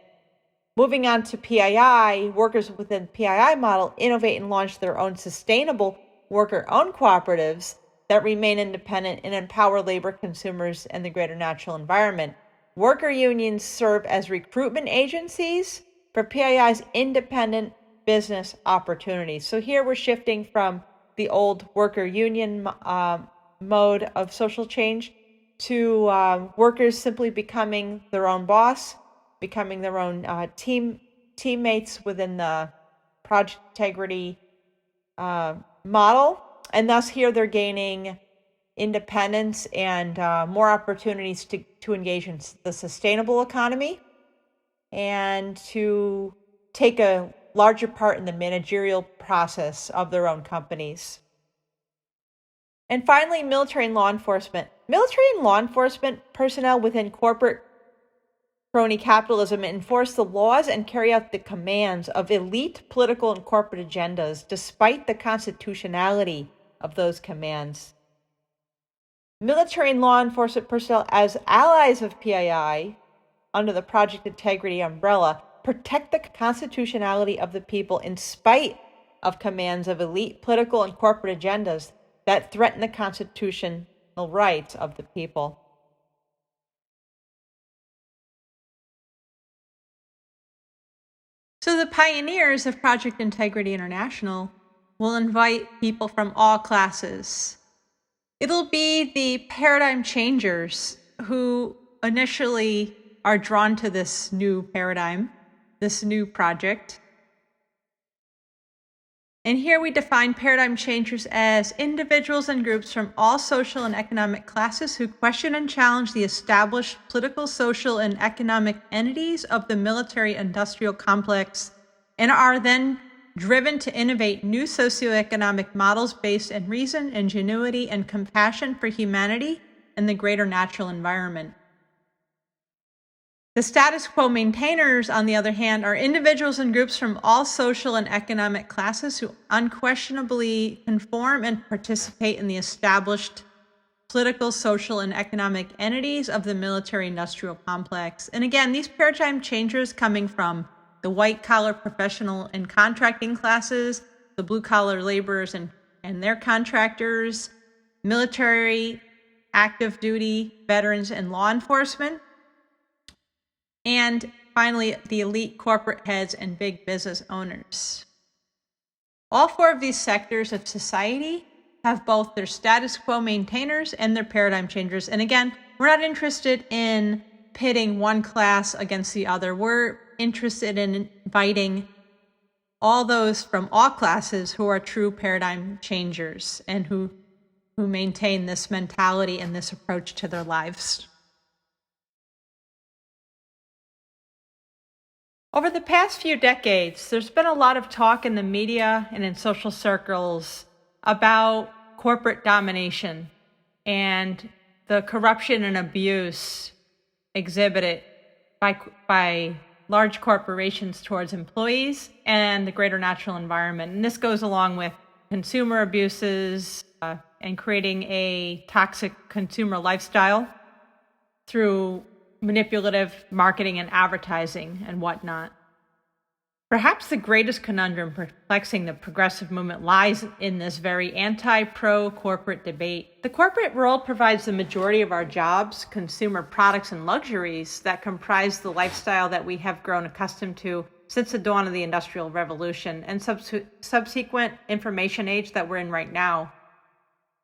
Moving on to PII, workers within PII model innovate and launch their own sustainable worker-owned cooperatives that remain independent and empower labor, consumers, and the greater natural environment. Worker unions serve as recruitment agencies for PII's independent business opportunities. So here we're shifting from the old worker union mode of social change to workers simply becoming their own boss, becoming their own teammates within the Project Integrity model. And thus here they're gaining independence and more opportunities to engage in the sustainable economy and to take a larger part in the managerial process of their own companies. And finally, military and law enforcement. Military and law enforcement personnel within corporate crony capitalism enforce the laws and carry out the commands of elite political and corporate agendas, despite the constitutionality of those commands. Military and law enforcement personnel, as allies of PII, under the Project Integrity umbrella, protect the constitutionality of the people in spite of commands of elite political and corporate agendas that threaten the constitutional rights of the people. So the pioneers of Project Integrity International will invite people from all classes. It'll be the paradigm changers who initially are drawn to this new paradigm, this new project. And here we define paradigm changers as individuals and groups from all social and economic classes who question and challenge the established political, social, and economic entities of the military-industrial complex and are then driven to innovate new socioeconomic models based in reason, ingenuity, and compassion for humanity and the greater natural environment. The status quo maintainers, on the other hand, are individuals and groups from all social and economic classes who unquestionably conform and participate in the established political, social, and economic entities of the military-industrial complex. And again, these paradigm changers coming from the white-collar professional and contracting classes, the blue-collar laborers and their contractors, military, active duty, veterans, and law enforcement, and finally, the elite corporate heads and big business owners. All four of these sectors of society have both their status quo maintainers and their paradigm changers. And again, we're not interested in pitting one class against the other. We're interested in inviting all those from all classes who are true paradigm changers and who maintain this mentality and this approach to their lives. Over the past few decades, there's been a lot of talk in the media and in social circles about corporate domination and the corruption and abuse exhibited by large corporations towards employees and the greater natural environment. And this goes along with consumer abuses and creating a toxic consumer lifestyle through manipulative marketing and advertising and whatnot. Perhaps the greatest conundrum perplexing the progressive movement lies in this very anti-pro-corporate debate. The corporate world provides the majority of our jobs, consumer products, and luxuries that comprise the lifestyle that we have grown accustomed to since the dawn of the Industrial Revolution and subsequent information age that we're in right now.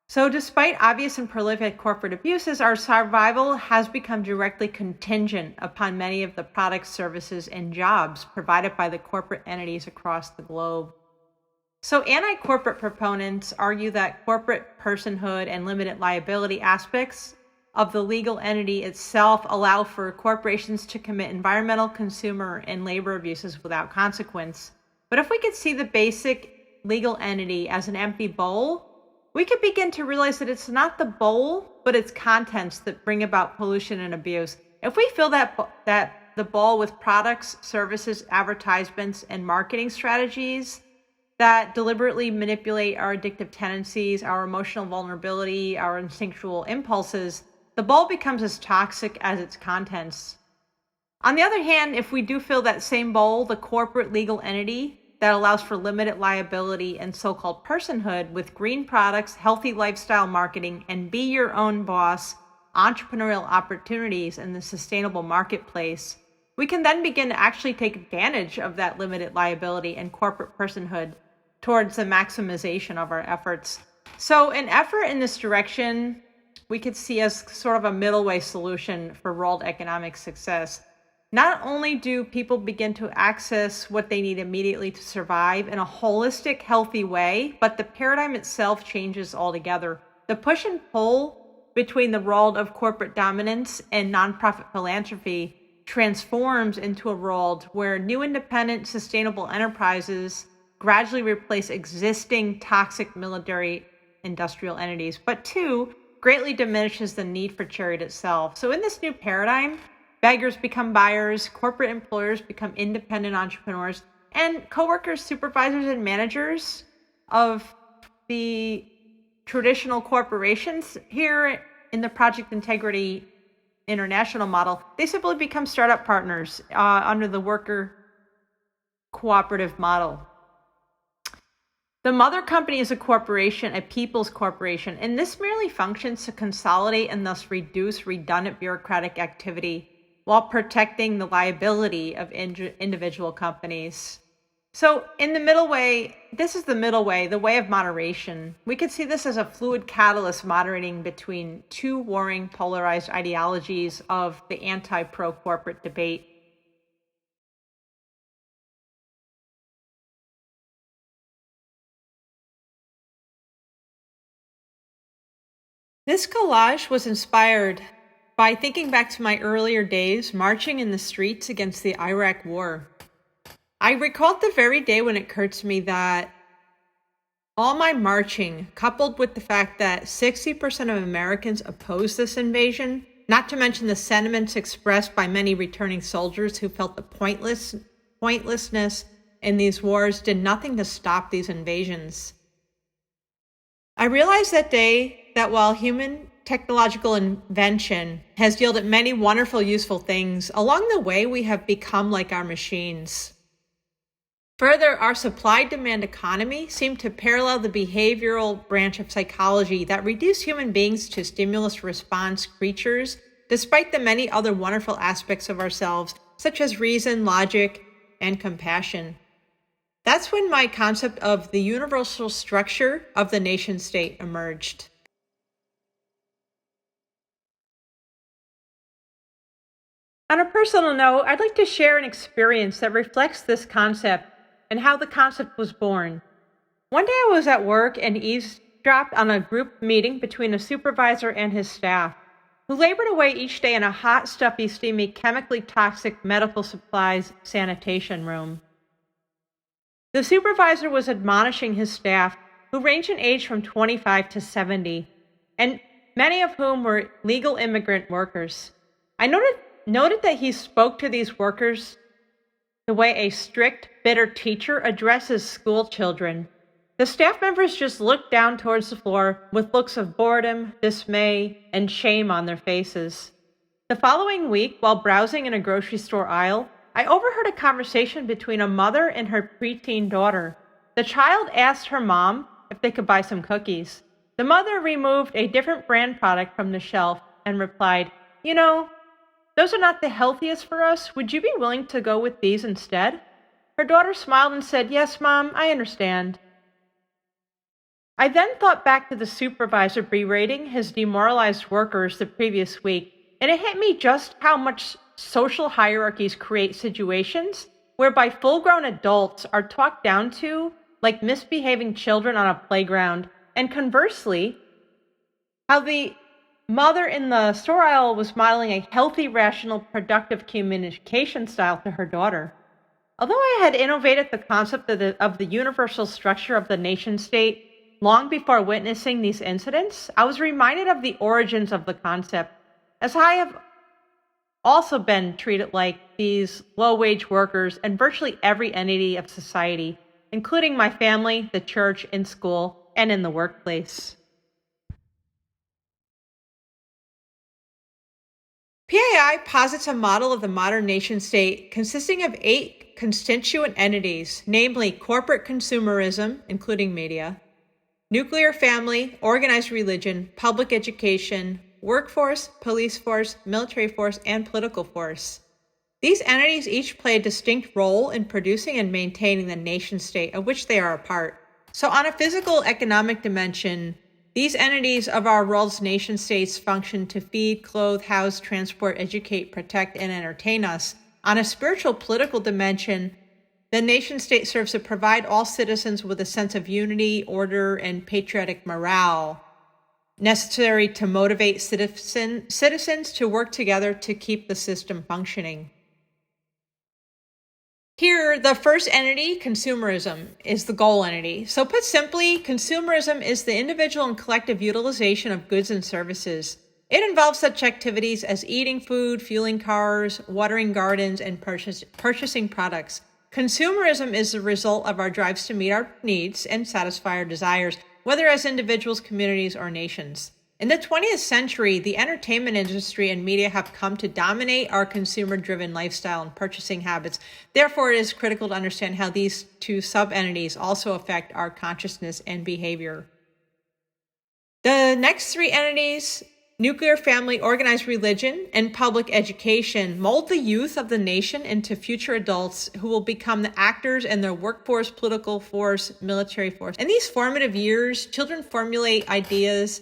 So despite obvious and prolific corporate abuses, our survival has become directly contingent upon many of the products, services, and jobs provided by the corporate entities across the globe. So anti-corporate proponents argue that corporate personhood and limited liability aspects of the legal entity itself allow for corporations to commit environmental, consumer, and labor abuses without consequence. But if we could see the basic legal entity as an empty bowl, we could begin to realize that it's not the bowl, but its contents that bring about pollution and abuse. If we fill that the bowl with products, services, advertisements, and marketing strategies that deliberately manipulate our addictive tendencies, our emotional vulnerability, our instinctual impulses, the bowl becomes as toxic as its contents. On the other hand, if we do fill that same bowl, the corporate legal entity that allows for limited liability and so-called personhood with green products, healthy lifestyle marketing, and be your own boss, entrepreneurial opportunities in the sustainable marketplace, we can then begin to actually take advantage of that limited liability and corporate personhood towards the maximization of our efforts. So an effort in this direction we could see as sort of a middle way solution for world economic success. Not only do people begin to access what they need immediately to survive in a holistic, healthy way, but the paradigm itself changes altogether. The push and pull between the world of corporate dominance and nonprofit philanthropy transforms into a world where new independent, sustainable enterprises gradually replace existing toxic military industrial entities, but two, greatly diminishes the need for charity itself. So in this new paradigm, Beggars become buyers, corporate employers become independent entrepreneurs, and coworkers, supervisors, and managers of the traditional corporations here in the Project Integrity International model, they simply become startup partners under the worker cooperative model. The mother company is a corporation, a people's corporation, and this merely functions to consolidate and thus reduce redundant bureaucratic activity while protecting the liability of individual companies. So in the middle way, this is the middle way, the way of moderation. We could see this as a fluid catalyst moderating between two warring polarized ideologies of the anti-pro-corporate debate. This collage was inspired by thinking back to my earlier days marching in the streets against the Iraq War. I recalled the very day when it occurred to me that all my marching, coupled with the fact that 60% of Americans oppose this invasion, not to mention the sentiments expressed by many returning soldiers who felt the pointlessness in these wars, did nothing to stop these invasions. I realized that day that while human technological invention has yielded many wonderful, useful things, along the way we have become like our machines. Further, our supply-demand economy seemed to parallel the behavioral branch of psychology that reduced human beings to stimulus-response creatures, despite the many other wonderful aspects of ourselves, such as reason, logic, and compassion. That's when my concept of the universal structure of the nation-state emerged. On a personal note, I'd like to share an experience that reflects this concept and how the concept was born. One day I was at work and eavesdropped on a group meeting between a supervisor and his staff, who labored away each day in a hot, stuffy, steamy, chemically toxic medical supplies sanitation room. The supervisor was admonishing his staff, who ranged in age from 25 to 70, and many of whom were legal immigrant workers. I noted that he spoke to these workers the way a strict, bitter teacher addresses school children. The staff members just looked down towards the floor with looks of boredom, dismay, and shame on their faces. The following week, while browsing in a grocery store aisle, I overheard a conversation between a mother and her preteen daughter. The child asked her mom if they could buy some cookies. The mother removed a different brand product from the shelf and replied, "You know, those are not the healthiest for us. Would you be willing to go with these instead?" Her daughter smiled and said, "Yes, Mom, I understand." I then thought back to the supervisor berating his demoralized workers the previous week, and it hit me just how much social hierarchies create situations whereby full-grown adults are talked down to like misbehaving children on a playground, and conversely, how the mother in the store aisle was modeling a healthy, rational, productive communication style to her daughter. Although I had innovated the concept of the universal structure of the nation-state long before witnessing these incidents, I was reminded of the origins of the concept, as I have also been treated like these low-wage workers in virtually every entity of society, including my family, the church, in school, and in the workplace. PAI posits a model of the modern nation-state consisting of 8 constituent entities, namely corporate consumerism, including media, nuclear family, organized religion, public education, workforce, police force, military force, and political force. These entities each play a distinct role in producing and maintaining the nation-state of which they are a part. So on a physical economic dimension, these entities of our world's nation-states function to feed, clothe, house, transport, educate, protect, and entertain us. On a spiritual political dimension, the nation-state serves to provide all citizens with a sense of unity, order, and patriotic morale necessary to motivate citizens to work together to keep the system functioning. Here, the first entity, consumerism, is the goal entity. So put simply, consumerism is the individual and collective utilization of goods and services. It involves such activities as eating food, fueling cars, watering gardens, and purchasing products. Consumerism is the result of our drives to meet our needs and satisfy our desires, whether as individuals, communities, or nations. In the 20th century, the entertainment industry and media have come to dominate our consumer-driven lifestyle and purchasing habits. Therefore, it is critical to understand how these two sub-entities also affect our consciousness and behavior. The next three entities, nuclear family, organized religion, and public education, mold the youth of the nation into future adults who will become the actors in their workforce, political force, military force. In these formative years, children formulate ideas,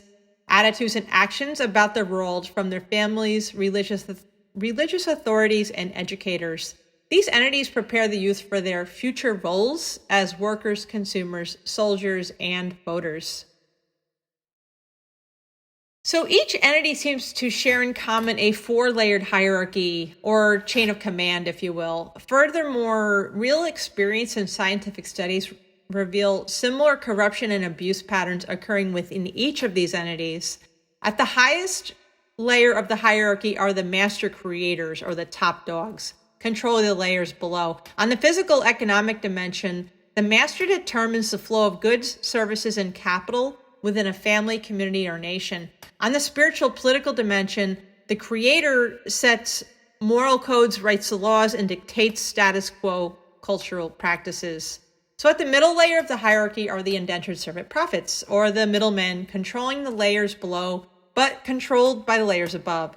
attitudes, and actions about the world from their families, religious authorities, and educators. These entities prepare the youth for their future roles as workers, consumers, soldiers, and voters. So each entity seems to share in common a four-layered hierarchy or chain of command, if you will. Furthermore, real experience and scientific studies reveal similar corruption and abuse patterns occurring within each of these entities. At the highest layer of the hierarchy are the master creators, or the top dogs, controlling the layers below. On the physical economic dimension, the master determines the flow of goods, services, and capital within a family, community, or nation. On the spiritual political dimension, the creator sets moral codes, writes the laws, and dictates status quo cultural practices. So at the middle layer of the hierarchy are the indentured servant prophets, or the middlemen, controlling the layers below, but controlled by the layers above.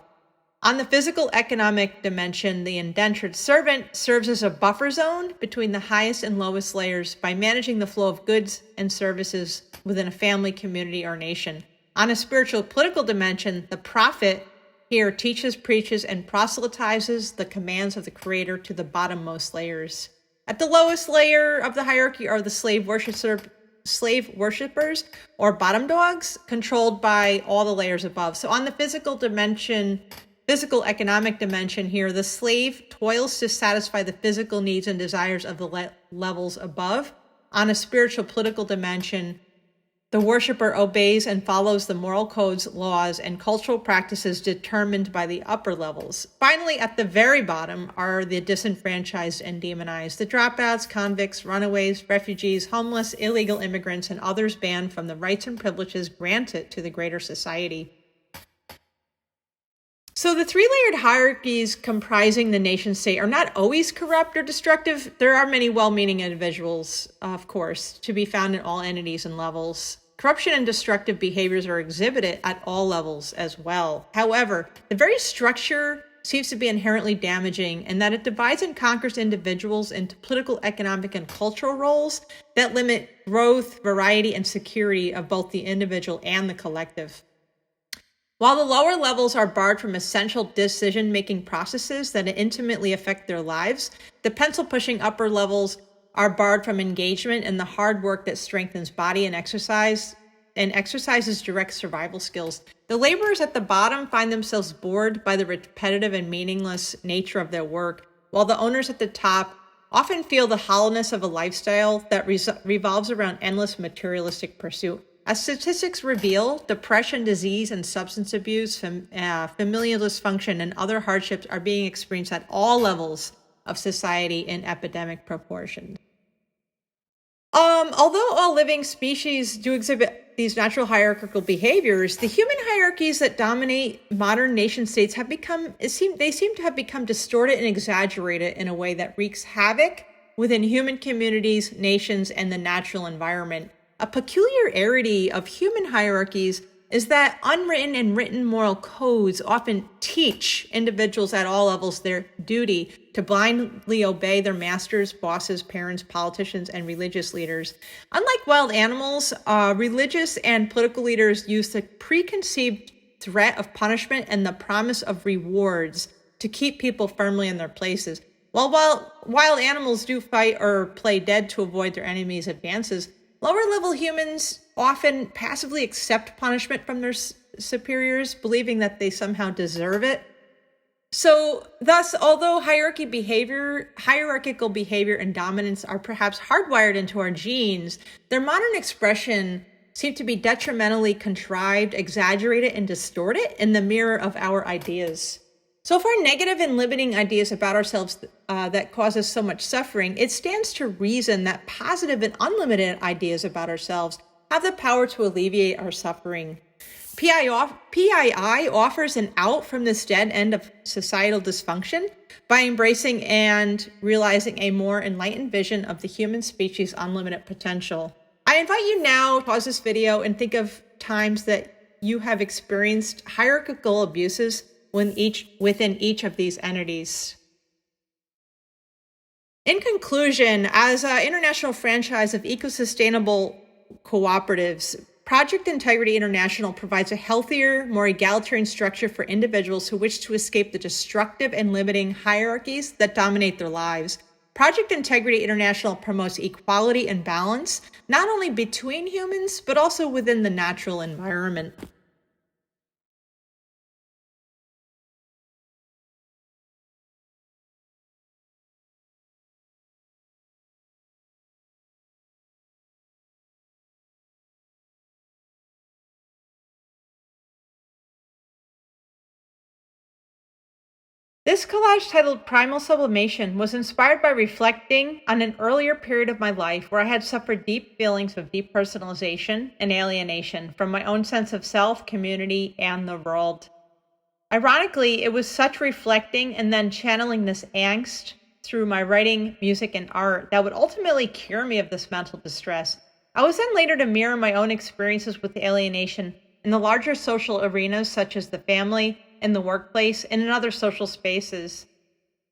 On the physical economic dimension, the indentured servant serves as a buffer zone between the highest and lowest layers by managing the flow of goods and services within a family, community, or nation. On a spiritual political dimension, the prophet here teaches, preaches, and proselytizes the commands of the creator to the bottommost layers. At the lowest layer of the hierarchy are the slave worshippers, or bottom dogs, controlled by all the layers above. So on the physical economic dimension here, the slave toils to satisfy the physical needs and desires of the levels above. On a spiritual political dimension, the worshiper obeys and follows the moral codes, laws, and cultural practices determined by the upper levels. Finally, at the very bottom are the disenfranchised and demonized, the dropouts, convicts, runaways, refugees, homeless, illegal immigrants, and others banned from the rights and privileges granted to the greater society. So the three-layered hierarchies comprising the nation state are not always corrupt or destructive. There are many well-meaning individuals, of course, to be found in all entities and levels. Corruption and destructive behaviors are exhibited at all levels as well. However, the very structure seems to be inherently damaging in that it divides and conquers individuals into political, economic, and cultural roles that limit growth, variety, and security of both the individual and the collective. While the lower levels are barred from essential decision-making processes that intimately affect their lives, the pencil-pushing upper levels are barred from engagement in the hard work that strengthens body and exercises direct survival skills. The laborers at the bottom find themselves bored by the repetitive and meaningless nature of their work, while the owners at the top often feel the hollowness of a lifestyle that revolves around endless materialistic pursuit. As statistics reveal, depression, disease, and substance abuse, familial dysfunction, and other hardships are being experienced at all levels of society in epidemic proportions. Although all living species do exhibit these natural hierarchical behaviors, the human hierarchies that dominate modern nation states seem to have become distorted and exaggerated in a way that wreaks havoc within human communities, nations, and the natural environment. A peculiarity of human hierarchies is that unwritten and written moral codes often teach individuals at all levels their duty to blindly obey their masters, bosses, parents, politicians, and religious leaders. Unlike wild animals, religious and political leaders use the preconceived threat of punishment and the promise of rewards to keep people firmly in their places. While wild animals do fight or play dead to avoid their enemies' advances, lower-level humans often passively accept punishment from their superiors, believing that they somehow deserve it. So, thus, although hierarchical behavior and dominance are perhaps hardwired into our genes, their modern expression seem to be detrimentally contrived, exaggerated, and distorted in the mirror of our ideas. So for negative and limiting ideas about ourselves that cause us so much suffering, it stands to reason that positive and unlimited ideas about ourselves have the power to alleviate our suffering. PII offers an out from this dead end of societal dysfunction by embracing and realizing a more enlightened vision of the human species' unlimited potential. I invite you now to pause this video and think of times that you have experienced hierarchical abuses within each of these entities. In conclusion, as an international franchise of eco-sustainable cooperatives, Project Integrity International provides a healthier, more egalitarian structure for individuals who wish to escape the destructive and limiting hierarchies that dominate their lives. Project Integrity International promotes equality and balance, not only between humans, but also within the natural environment. This collage titled Primal Sublimation was inspired by reflecting on an earlier period of my life where I had suffered deep feelings of depersonalization and alienation from my own sense of self, community, and the world. Ironically, it was such reflecting and then channeling this angst through my writing, music, and art that would ultimately cure me of this mental distress. I was then later to mirror my own experiences with alienation in the larger social arenas such as the family, in the workplace, and in other social spaces.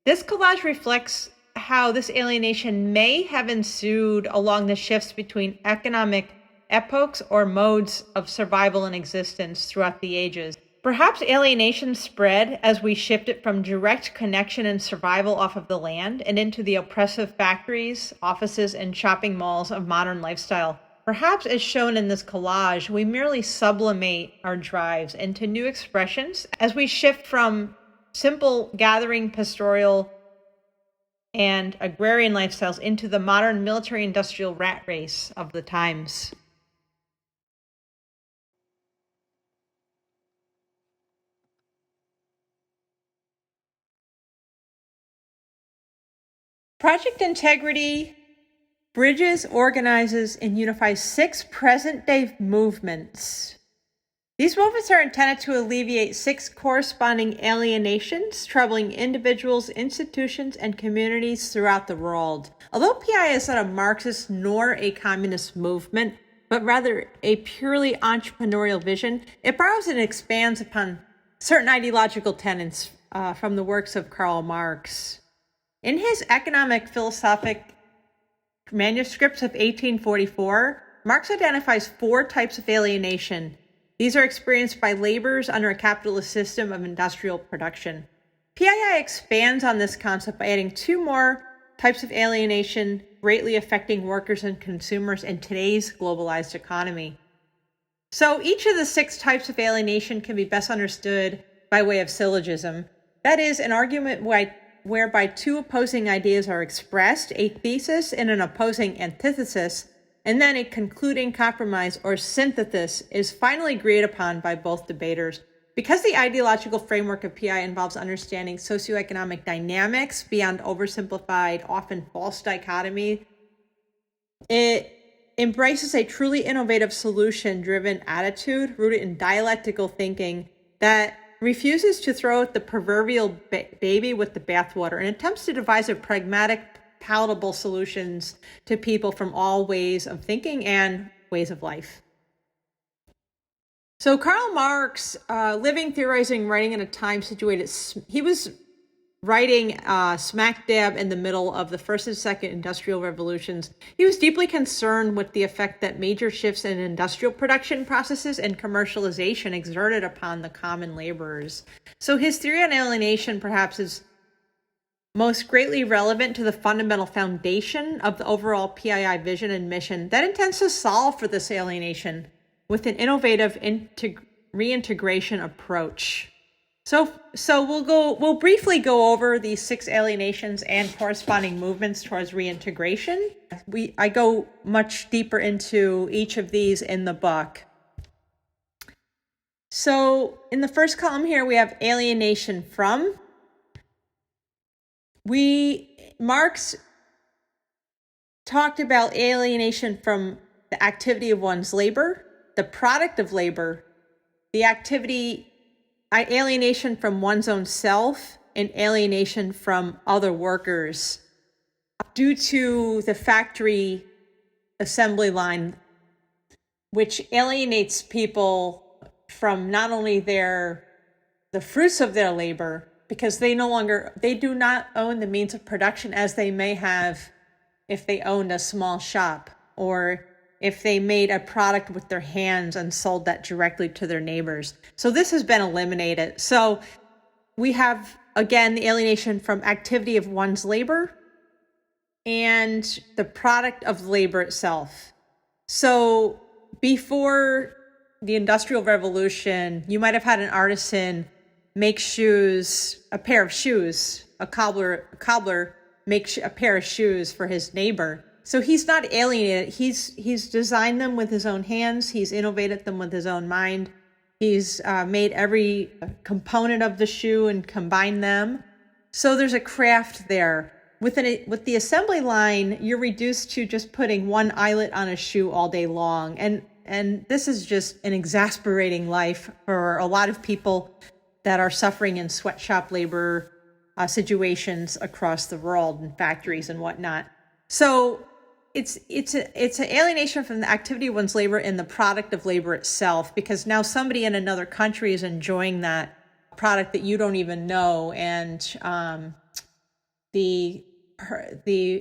This collage reflects how this alienation may have ensued along the shifts between economic epochs or modes of survival and existence throughout the ages. Perhaps alienation spread as we shifted from direct connection and survival off of the land and into the oppressive factories, offices, and shopping malls of modern lifestyle. Perhaps, as shown in this collage, we merely sublimate our drives into new expressions as we shift from simple gathering, pastoral, and agrarian lifestyles into the modern military-industrial rat race of the times. Project Integrity bridges, organizes, and unifies 6 present-day movements. These movements are intended to alleviate 6 corresponding alienations troubling individuals, institutions, and communities throughout the world. Although PI is not a Marxist nor a communist movement, but rather a purely entrepreneurial vision, it borrows and expands upon certain ideological tenets from the works of Karl Marx. In his economic philosophic manuscripts of 1844, Marx identifies 4 types of alienation. These are experienced by laborers under a capitalist system of industrial production. PII expands on this concept by adding 2 more types of alienation greatly affecting workers and consumers in today's globalized economy. So each of the 6 types of alienation can be best understood by way of syllogism. That is, an argument whereby 2 opposing ideas are expressed, a thesis and an opposing antithesis, and then a concluding compromise or synthesis is finally agreed upon by both debaters. Because the ideological framework of PI involves understanding socioeconomic dynamics beyond oversimplified, often false dichotomy, it embraces a truly innovative solution-driven attitude rooted in dialectical thinking that refuses to throw out the proverbial baby with the bathwater and attempts to devise a pragmatic, palatable solutions to people from all ways of thinking and ways of life. So Karl Marx, living, theorizing, writing in a time situated, he was writing smack dab in the middle of the first and second industrial revolutions. He was deeply concerned with the effect that major shifts in industrial production processes and commercialization exerted upon the common laborers. So his theory on alienation perhaps is most greatly relevant to the fundamental foundation of the overall PII vision and mission that intends to solve for this alienation with an innovative reintegration approach. So we'll briefly go over these 6 alienations and corresponding movements towards reintegration. I go much deeper into each of these in the book. So in the first column here, we have alienation from. Marx talked about alienation from the activity of one's labor, the product of labor, the alienation from one's own self, and alienation from other workers due to the factory assembly line, which alienates people from not only the fruits of their labor, because they do not own the means of production as they may have if they owned a small shop, or if they made a product with their hands and sold that directly to their neighbors. So this has been eliminated. So we have, again, the alienation from activity of one's labor and the product of labor itself. So before the Industrial Revolution, you might have had an artisan make shoes, a pair of shoes, a cobbler make a pair of shoes for his neighbor. So he's not alienated. He's designed them with his own hands. He's innovated them with his own mind. He's made every component of the shoe and combined them. So there's a craft there. With the assembly line, you're reduced to just putting one eyelet on a shoe all day long. And this is just an exasperating life for a lot of people that are suffering in sweatshop labor situations across the world in factories and whatnot. So it's an alienation from the activity of one's labor and the product of labor itself, because now somebody in another country is enjoying that product that you don't even know, and the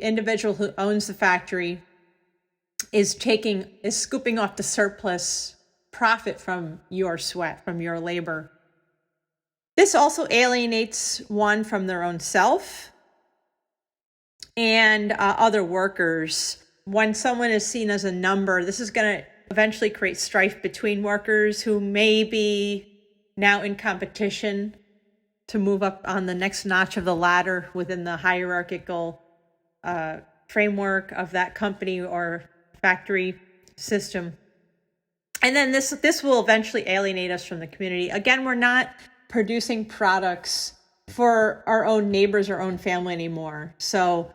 individual who owns the factory is scooping off the surplus profit from your sweat, from your labor. This also alienates one from their own self and other workers. When someone is seen as a number, this is going to eventually create strife between workers who may be now in competition to move up on the next notch of the ladder within the hierarchical framework of that company or factory system. And then this will eventually alienate us from the community. Again, we're not producing products for our own neighbors or own family anymore. So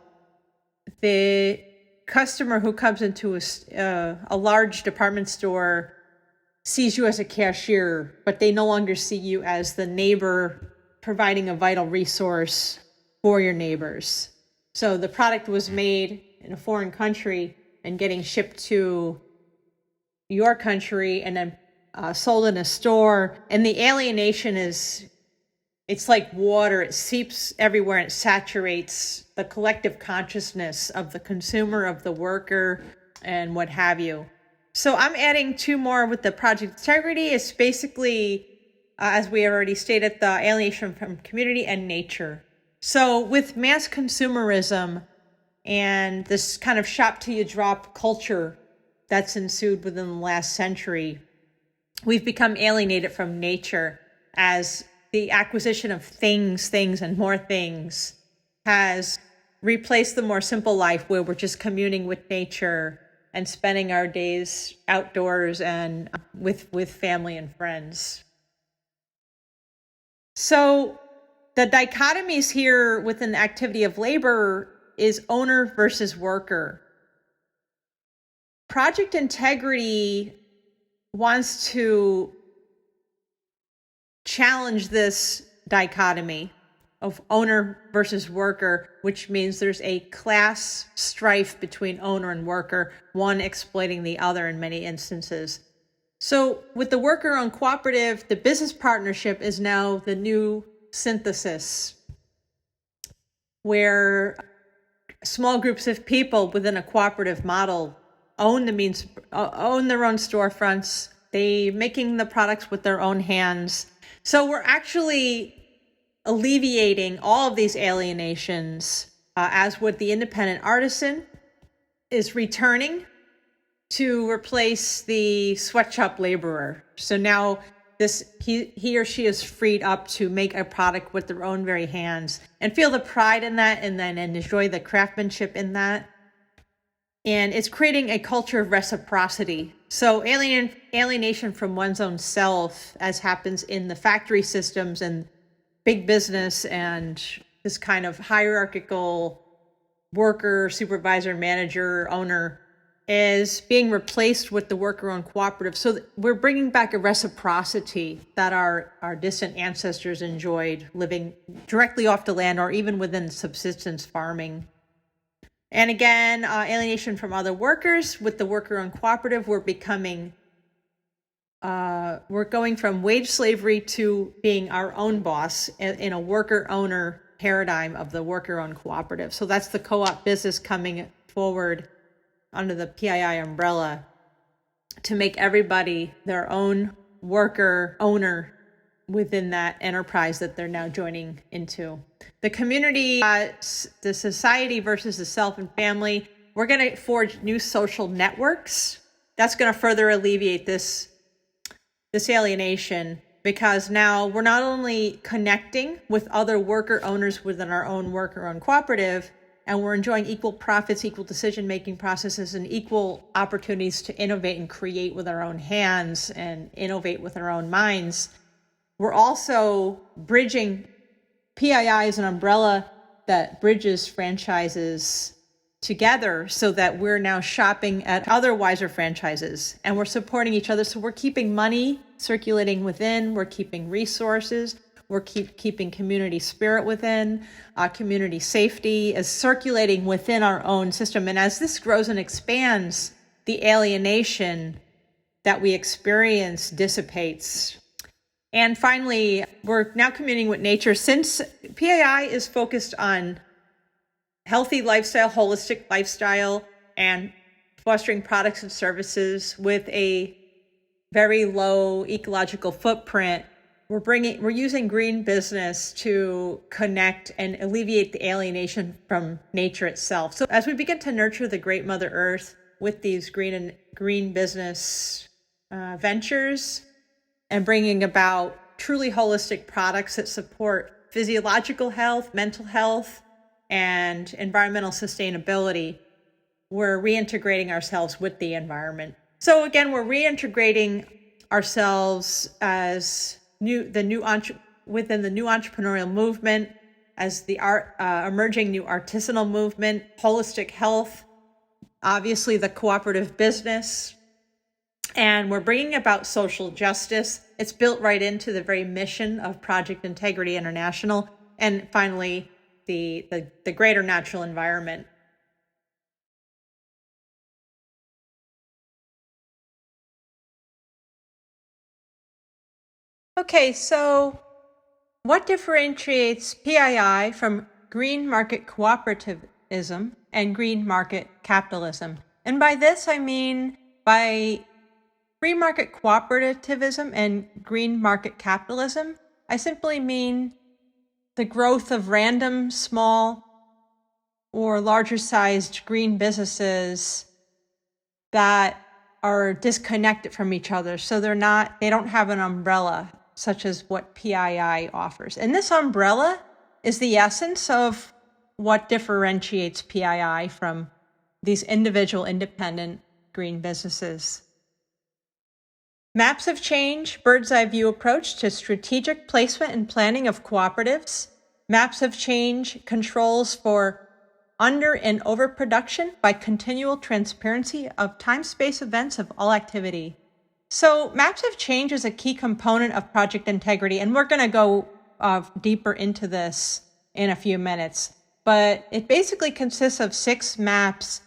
the customer who comes into a large department store sees you as a cashier, but they no longer see you as the neighbor providing a vital resource for your neighbors. So the product was made in a foreign country and getting shipped to your country and then sold in a store. And the alienation it's like water. It seeps everywhere and it saturates the collective consciousness of the consumer, of the worker, and what have you. So I'm adding 2 more with the project integrity. It's basically, as we already stated, the alienation from community and nature. So with mass consumerism and this kind of shop till you drop culture that's ensued within the last century, we've become alienated from nature, as the acquisition of things, and more things has replaced the more simple life where we're just communing with nature and spending our days outdoors and with family and friends. So the dichotomies here within the activity of labor is owner versus worker. Project integrity wants to challenge this dichotomy of owner versus worker, which means there's a class strife between owner and worker, one exploiting the other in many instances. So with the worker-owned cooperative, the business partnership is now the new synthesis, where small groups of people within a cooperative model own their own storefronts. They making the products with their own hands. So we're actually alleviating all of these alienations, as with the independent artisan is returning to replace the sweatshop laborer. So now he or she is freed up to make a product with their own very hands and feel the pride in that, and enjoy the craftsmanship in that. And it's creating a culture of reciprocity. So alienation from one's own self, as happens in the factory systems and big business and this kind of hierarchical worker, supervisor, manager, owner, is being replaced with the worker-owned cooperative. So we're bringing back a reciprocity that our distant ancestors enjoyed, living directly off the land or even within subsistence farming. And again, alienation from other workers. With the worker-owned cooperative, we're going from wage slavery to being our own boss in a worker-owner paradigm of the worker-owned cooperative. So that's the co-op business coming forward under the PII umbrella to make everybody their own worker owner within that enterprise that they're now joining into. The community, the society versus the self and family. We're going to forge new social networks. That's going to further alleviate this alienation, because now we're not only connecting with other worker owners within our own worker-owned cooperative, and we're enjoying equal profits, equal decision-making processes, and equal opportunities to innovate and create with our own hands and innovate with our own minds. We're also bridging. PII is an umbrella that bridges franchises together so that we're now shopping at other wiser franchises and we're supporting each other. So we're keeping money circulating within, we're keeping resources, we're keeping community spirit within, community safety is circulating within our own system. And as this grows and expands, the alienation that we experience dissipates. And finally, we're now communing with nature. Since PII is focused on healthy lifestyle, holistic lifestyle, and fostering products and services with a very low ecological footprint, we're using green business to connect and alleviate the alienation from nature itself. So as we begin to nurture the great Mother Earth with these green business ventures, and bringing about truly holistic products that support physiological health, mental health, and environmental sustainability, we're reintegrating ourselves with the environment. So again, we're reintegrating ourselves as within the new entrepreneurial movement, as the emerging new artisanal movement, holistic health, obviously the cooperative business. And we're bringing about social justice. It's built right into the very mission of Project Integrity International. And finally, the greater natural environment. Okay, so what differentiates PII from green market cooperativism and green market capitalism? And by this, I mean by free market cooperativism and green market capitalism, I simply mean the growth of random, small, or larger sized green businesses that are disconnected from each other. So they don't have an umbrella such as what PII offers. And this umbrella is the essence of what differentiates PII from these individual independent green businesses. Maps of change, bird's eye view approach to strategic placement and planning of cooperatives. Maps of change, controls for under and overproduction by continual transparency of time-space events of all activity. So maps of change is a key component of Project Integrity, and we're going to go deeper into this in a few minutes. But it basically consists of 6 maps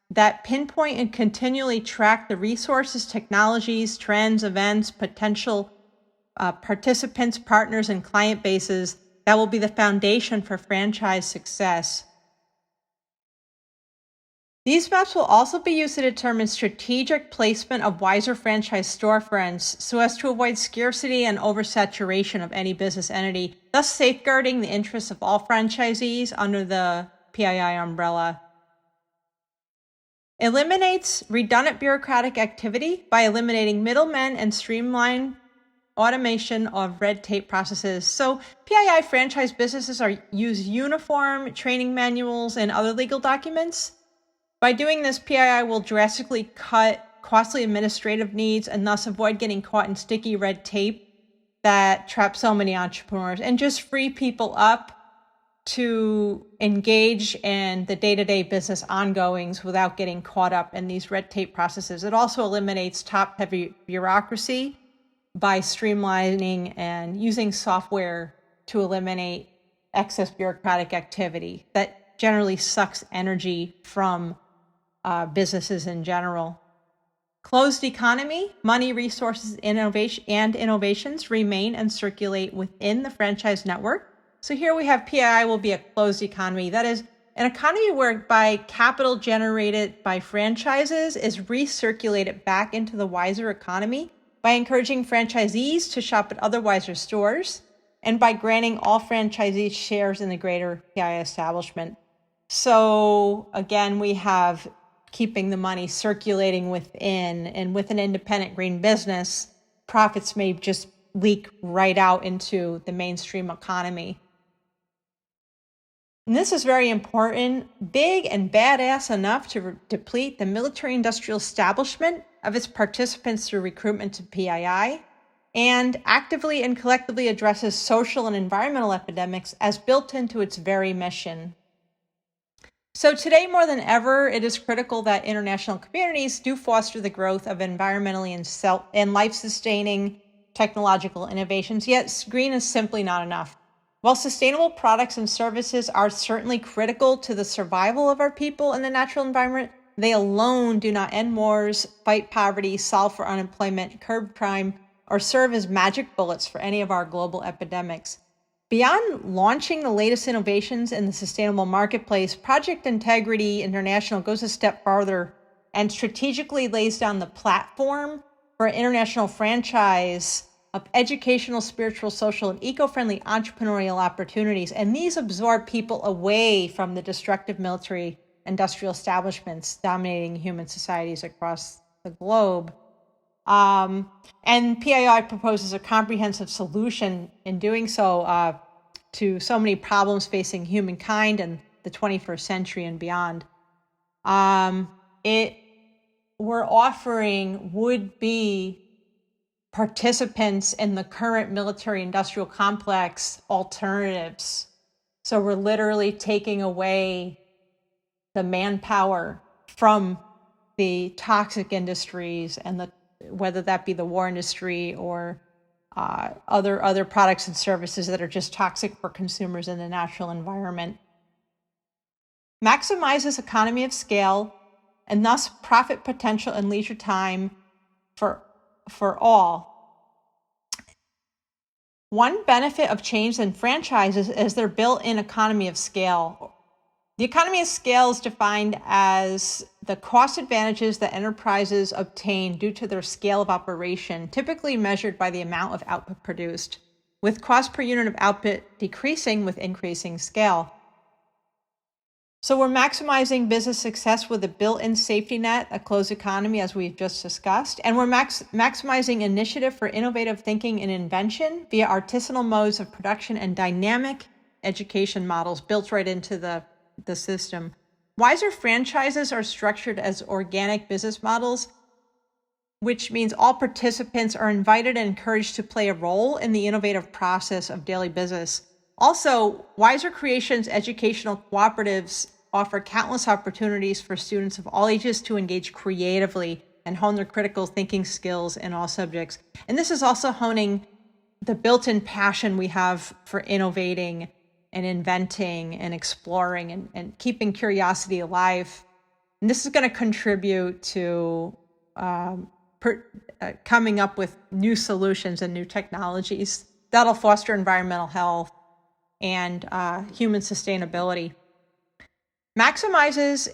that pinpoint and continually track the resources, technologies, trends, events, potential participants, partners, and client bases that will be the foundation for franchise success. These maps will also be used to determine strategic placement of wiser franchise storefronts so as to avoid scarcity and oversaturation of any business entity, thus safeguarding the interests of all franchisees under the PII umbrella. Eliminates redundant bureaucratic activity by eliminating middlemen and streamline automation of red tape processes. So PII franchise businesses use uniform training manuals and other legal documents. By doing this, PII will drastically cut costly administrative needs and thus avoid getting caught in sticky red tape that traps so many entrepreneurs, and just free people up to engage in the day-to-day business ongoings without getting caught up in these red tape processes. It also eliminates top-heavy bureaucracy by streamlining and using software to eliminate excess bureaucratic activity that generally sucks energy from businesses in general. Closed economy, money, resources, innovation, and innovations remain and circulate within the franchise network. So here we have PII will be a closed economy. That is an economy whereby capital generated by franchises is recirculated back into the wiser economy by encouraging franchisees to shop at other wiser stores and by granting all franchisees shares in the greater PII establishment. So again, we have keeping the money circulating within, and with an independent green business, profits may just leak right out into the mainstream economy. And this is very important, big and badass enough to deplete the military-industrial establishment of its participants through recruitment to PII, and actively and collectively addresses social and environmental epidemics as built into its very mission. So today, more than ever, it is critical that international communities do foster the growth of environmentally and life-sustaining technological innovations, yet green is simply not enough. While sustainable products and services are certainly critical to the survival of our people and the natural environment, they alone do not end wars, fight poverty, solve for unemployment, curb crime, or serve as magic bullets for any of our global epidemics. Beyond launching the latest innovations in the sustainable marketplace, Project Integrity International goes a step farther and strategically lays down the platform for an international franchise of educational, spiritual, social, and eco-friendly entrepreneurial opportunities. And these absorb people away from the destructive military industrial establishments dominating human societies across the globe. And PII proposes a comprehensive solution in doing so to so many problems facing humankind in the 21st century and beyond. We're offering would-be participants in the current military-industrial complex alternatives. So we're literally taking away the manpower from the toxic industries and whether that be the war industry or other products and services that are just toxic for consumers in the natural environment. Maximizes economy of scale and thus profit potential and leisure time for all. One benefit of change in franchises is their built-in economy of scale. The economy of scale is defined as the cost advantages that enterprises obtain due to their scale of operation, typically measured by the amount of output produced, with cost per unit of output decreasing with increasing scale. So we're maximizing business success with a built-in safety net, a closed economy, as we've just discussed, and we're maximizing initiative for innovative thinking and invention via artisanal modes of production and dynamic education models built right into the system. Wiser franchises are structured as organic business models, which means all participants are invited and encouraged to play a role in the innovative process of daily business. Also, Wiser Creations educational cooperatives offer countless opportunities for students of all ages to engage creatively and hone their critical thinking skills in all subjects. And this is also honing the built-in passion we have for innovating and inventing and exploring and keeping curiosity alive. And this is going to contribute to coming up with new solutions and new technologies that'll foster environmental health and human sustainability. Maximizes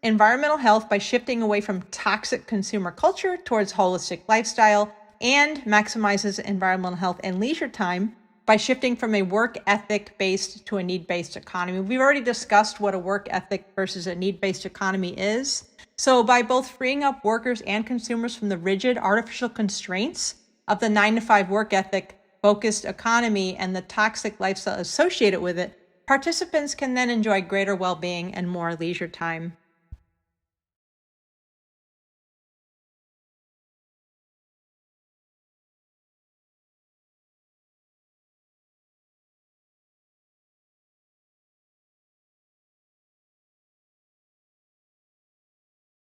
environmental health by shifting away from toxic consumer culture towards holistic lifestyle, and maximizes environmental health and leisure time by shifting from a work ethic based to a need-based economy. We've already discussed what a work ethic versus a need-based economy is. So by both freeing up workers and consumers from the rigid artificial constraints of the 9-to-5 work ethic, focused economy, and the toxic lifestyle associated with it, participants can then enjoy greater well-being and more leisure time.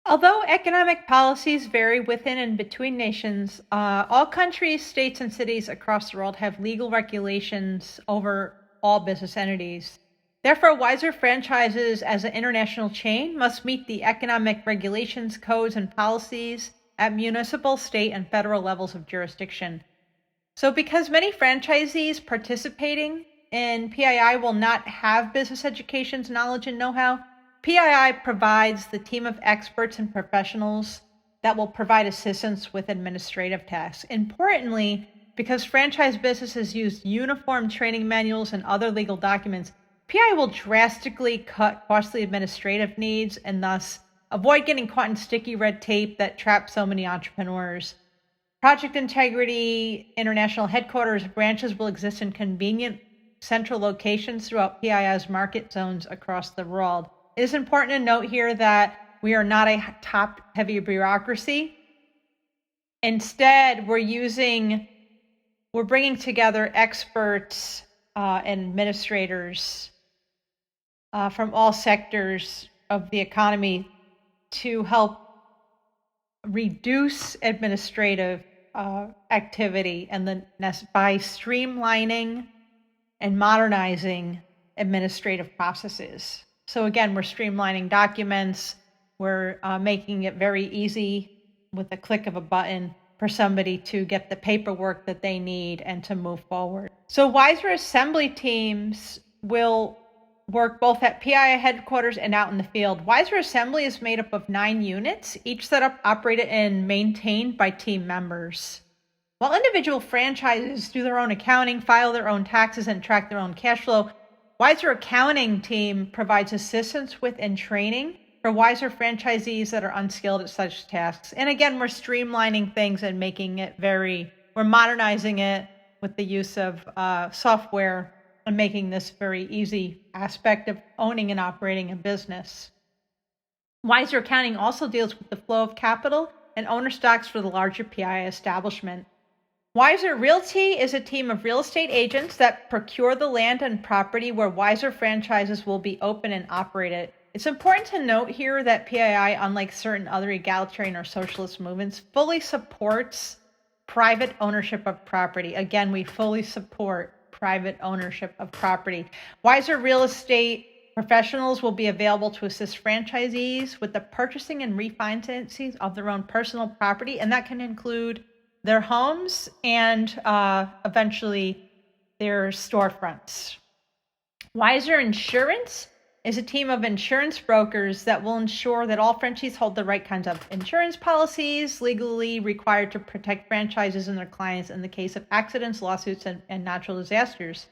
Although economic policies vary within and between nations, all countries, states, and cities across the world have legal regulations over all business entities. Therefore, Wiser Franchises as an international chain must meet the economic regulations, codes, and policies at municipal, state, and federal levels of jurisdiction. So because many franchisees participating in PII will not have business education's knowledge and know-how, PII provides the team of experts and professionals that will provide assistance with administrative tasks. Importantly, because franchise businesses use uniform training manuals and other legal documents, PII will drastically cut costly administrative needs and thus avoid getting caught in sticky red tape that traps so many entrepreneurs. Project Integrity International headquarters branches will exist in convenient central locations throughout PII's market zones across the world. It is important to note here that we are not a top-heavy bureaucracy. Instead, we're bringing together experts and administrators from all sectors of the economy to help reduce administrative activity by streamlining and modernizing administrative processes. So again, we're streamlining documents. We're making it very easy with a click of a button for somebody to get the paperwork that they need and to move forward. So Wiser assembly teams will work both at PII headquarters and out in the field. Wiser Assembly is made up of 9 units, each set up, operated, and maintained by team members. While individual franchises do their own accounting, file their own taxes, and track their own cash flow, Wiser Accounting Team provides assistance with and training for Wiser franchisees that are unskilled at such tasks. And again, we're streamlining things and we're modernizing it with the use of software and making this very easy aspect of owning and operating a business. Wiser Accounting also deals with the flow of capital and owner stocks for the larger PII establishment. Wiser Realty is a team of real estate agents that procure the land and property where Wiser franchises will be open and operated. It's important to note here that PII, unlike certain other egalitarian or socialist movements, fully supports private ownership of property. Again, we fully support private ownership of property. Wiser real estate professionals will be available to assist franchisees with the purchasing and refinancing of their own personal property, and that can include their homes and eventually their storefronts. Wiser Insurance is a team of insurance brokers that will ensure that all franchisees hold the right kinds of insurance policies legally required to protect franchises and their clients in the case of accidents, lawsuits, and natural disasters.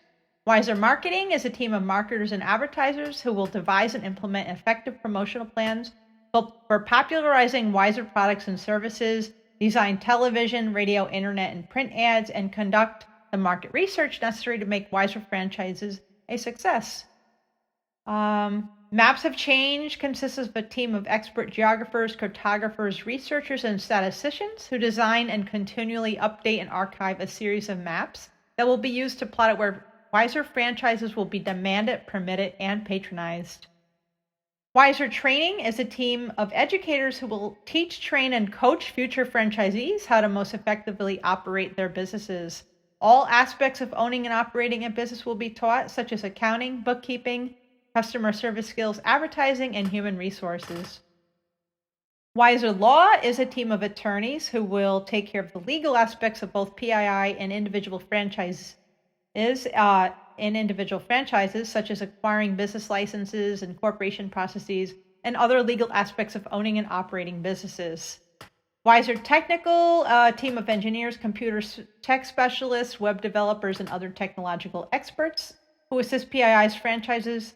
Wiser Marketing is a team of marketers and advertisers who will devise and implement effective promotional plans for popularizing Wiser products and services, design television, radio, internet, and print ads, and conduct the market research necessary to make Wiser franchises a success. Maps of Change consists of a team of expert geographers, cartographers, researchers, and statisticians who design and continually update and archive a series of maps that will be used to plot out where Wiser franchises will be demanded, permitted, and patronized. Wiser Training is a team of educators who will teach, train, and coach future franchisees how to most effectively operate their businesses. All aspects of owning and operating a business will be taught, such as accounting, bookkeeping, customer service skills, advertising, and human resources. Wiser Law is a team of attorneys who will take care of the legal aspects of both PII and individual franchises, such as acquiring business licenses and corporation processes and other legal aspects of owning and operating businesses. Wiser Technical, a team of engineers, computer tech specialists, web developers, and other technological experts who assist PII's franchisees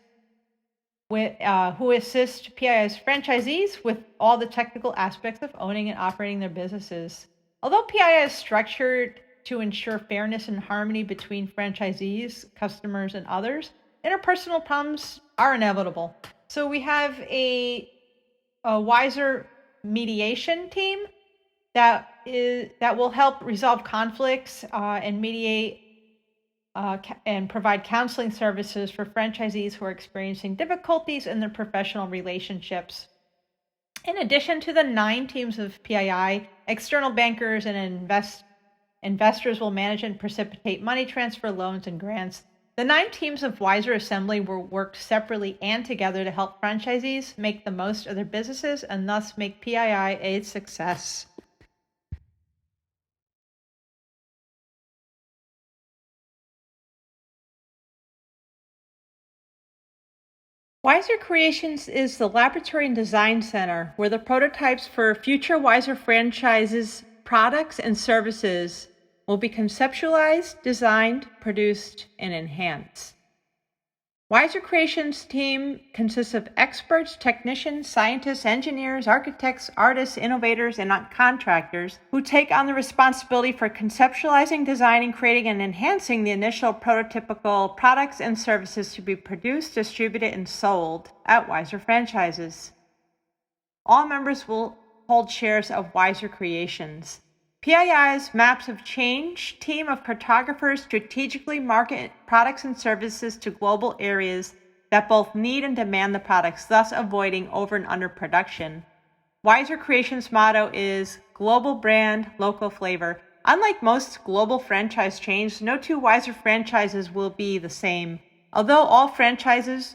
with all the technical aspects of owning and operating their businesses. Although PII is structured to ensure fairness and harmony between franchisees, customers, and others, interpersonal problems are inevitable. So we have a wiser mediation team that will help resolve conflicts and mediate and provide counseling services for franchisees who are experiencing difficulties in their professional relationships. In addition to the 9 teams of PII, external bankers and investors will manage and precipitate money transfer, loans, and grants. The 9 teams of Wiser Assembly were worked separately and together to help franchisees make the most of their businesses and thus make PII a success. Wiser Creations is the laboratory and design center where the prototypes for future Wiser franchises, products, and services will be conceptualized, designed, produced, and enhanced. Wiser Creations team consists of experts, technicians, scientists, engineers, architects, artists, innovators, and contractors who take on the responsibility for conceptualizing, designing, creating, and enhancing the initial prototypical products and services to be produced, distributed, and sold at Wiser franchises. All members will hold shares of Wiser Creations. PII's Maps of Change team of cartographers strategically market products and services to global areas that both need and demand the products, thus avoiding over and under production. Wiser Creations' motto is global brand, local flavor. Unlike most global franchise chains, no 2 Wiser franchises will be the same. Although all franchises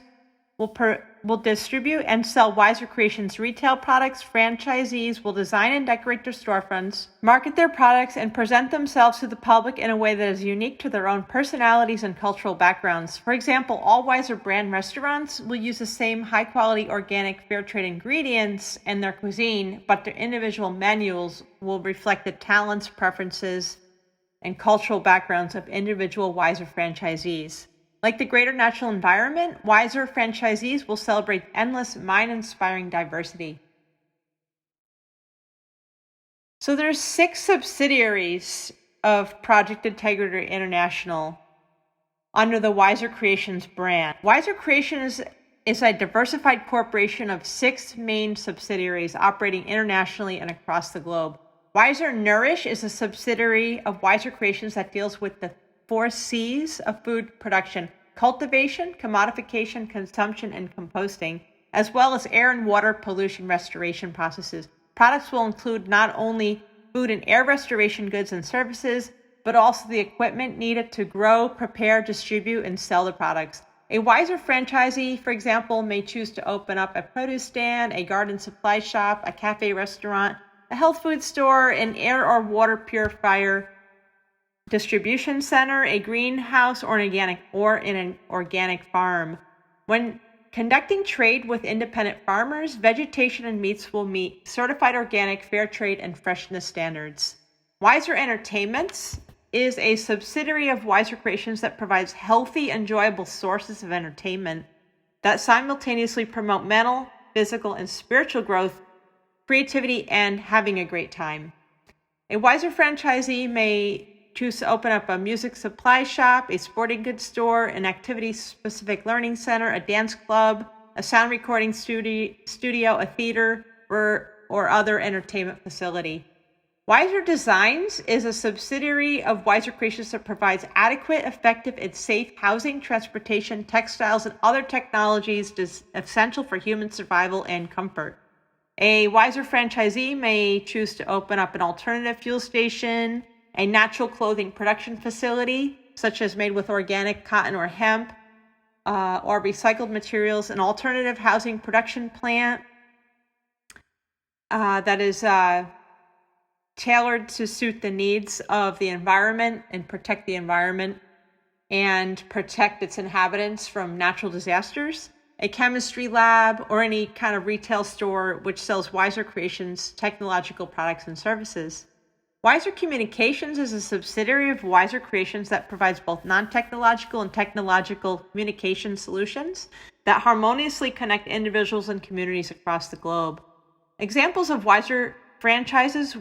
will distribute and sell Wiser Creations retail products, franchisees will design and decorate their storefronts, market their products, and present themselves to the public in a way that is unique to their own personalities and cultural backgrounds. For example, all Wiser brand restaurants will use the same high-quality organic fair trade ingredients in their cuisine, but their individual menus will reflect the talents, preferences, and cultural backgrounds of individual Wiser franchisees. Like the greater natural environment, Wiser franchisees will celebrate endless, mind-inspiring diversity. So there's 6 subsidiaries of Project Integrity International under the Wiser Creations brand. Wiser Creations is a diversified corporation of 6 main subsidiaries operating internationally and across the globe. Wiser Nourish is a subsidiary of Wiser Creations that deals with the 4 C's of food production: cultivation, commodification, consumption, and composting, as well as air and water pollution restoration processes. Products will include not only food and air restoration goods and services, but also the equipment needed to grow, prepare, distribute, and sell the products. A Wiser franchisee, for example, may choose to open up a produce stand, a garden supply shop, a cafe restaurant, a health food store, an air or water purifier distribution center, a greenhouse, or in an organic farm. When conducting trade with independent farmers, vegetation and meats will meet certified organic, fair trade, and freshness standards. Wiser Entertainments is a subsidiary of Wiser Creations that provides healthy, enjoyable sources of entertainment that simultaneously promote mental, physical, and spiritual growth, creativity, and having a great time. A Wiser franchisee may choose to open up a music supply shop, a sporting goods store, an activity-specific learning center, a dance club, a sound recording studio, a theater, or other entertainment facility. Wiser Designs is a subsidiary of Wiser Creations that provides adequate, effective, and safe housing, transportation, textiles, and other technologies essential for human survival and comfort. A Wiser franchisee may choose to open up an alternative fuel station, a natural clothing production facility, such as made with organic cotton or hemp, or recycled materials, an alternative housing production plant that is tailored to suit the needs of the environment and protect the environment and protect its inhabitants from natural disasters, a chemistry lab, or any kind of retail store which sells Wiser Creations technological products and services. Wiser Communications is a subsidiary of Wiser Creations that provides both non-technological and technological communication solutions that harmoniously connect individuals and communities across the globe. Examples of Wiser franchises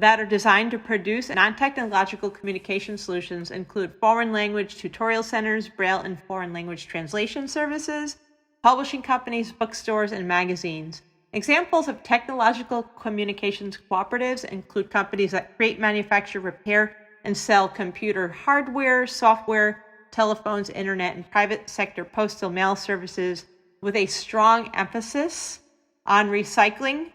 that are designed to produce non-technological communication solutions include foreign language tutorial centers, Braille and foreign language translation services, publishing companies, bookstores, and magazines. Examples of technological communications cooperatives include companies that create, manufacture, repair, and sell computer hardware, software, telephones, internet, and private sector postal mail services with a strong emphasis on recycling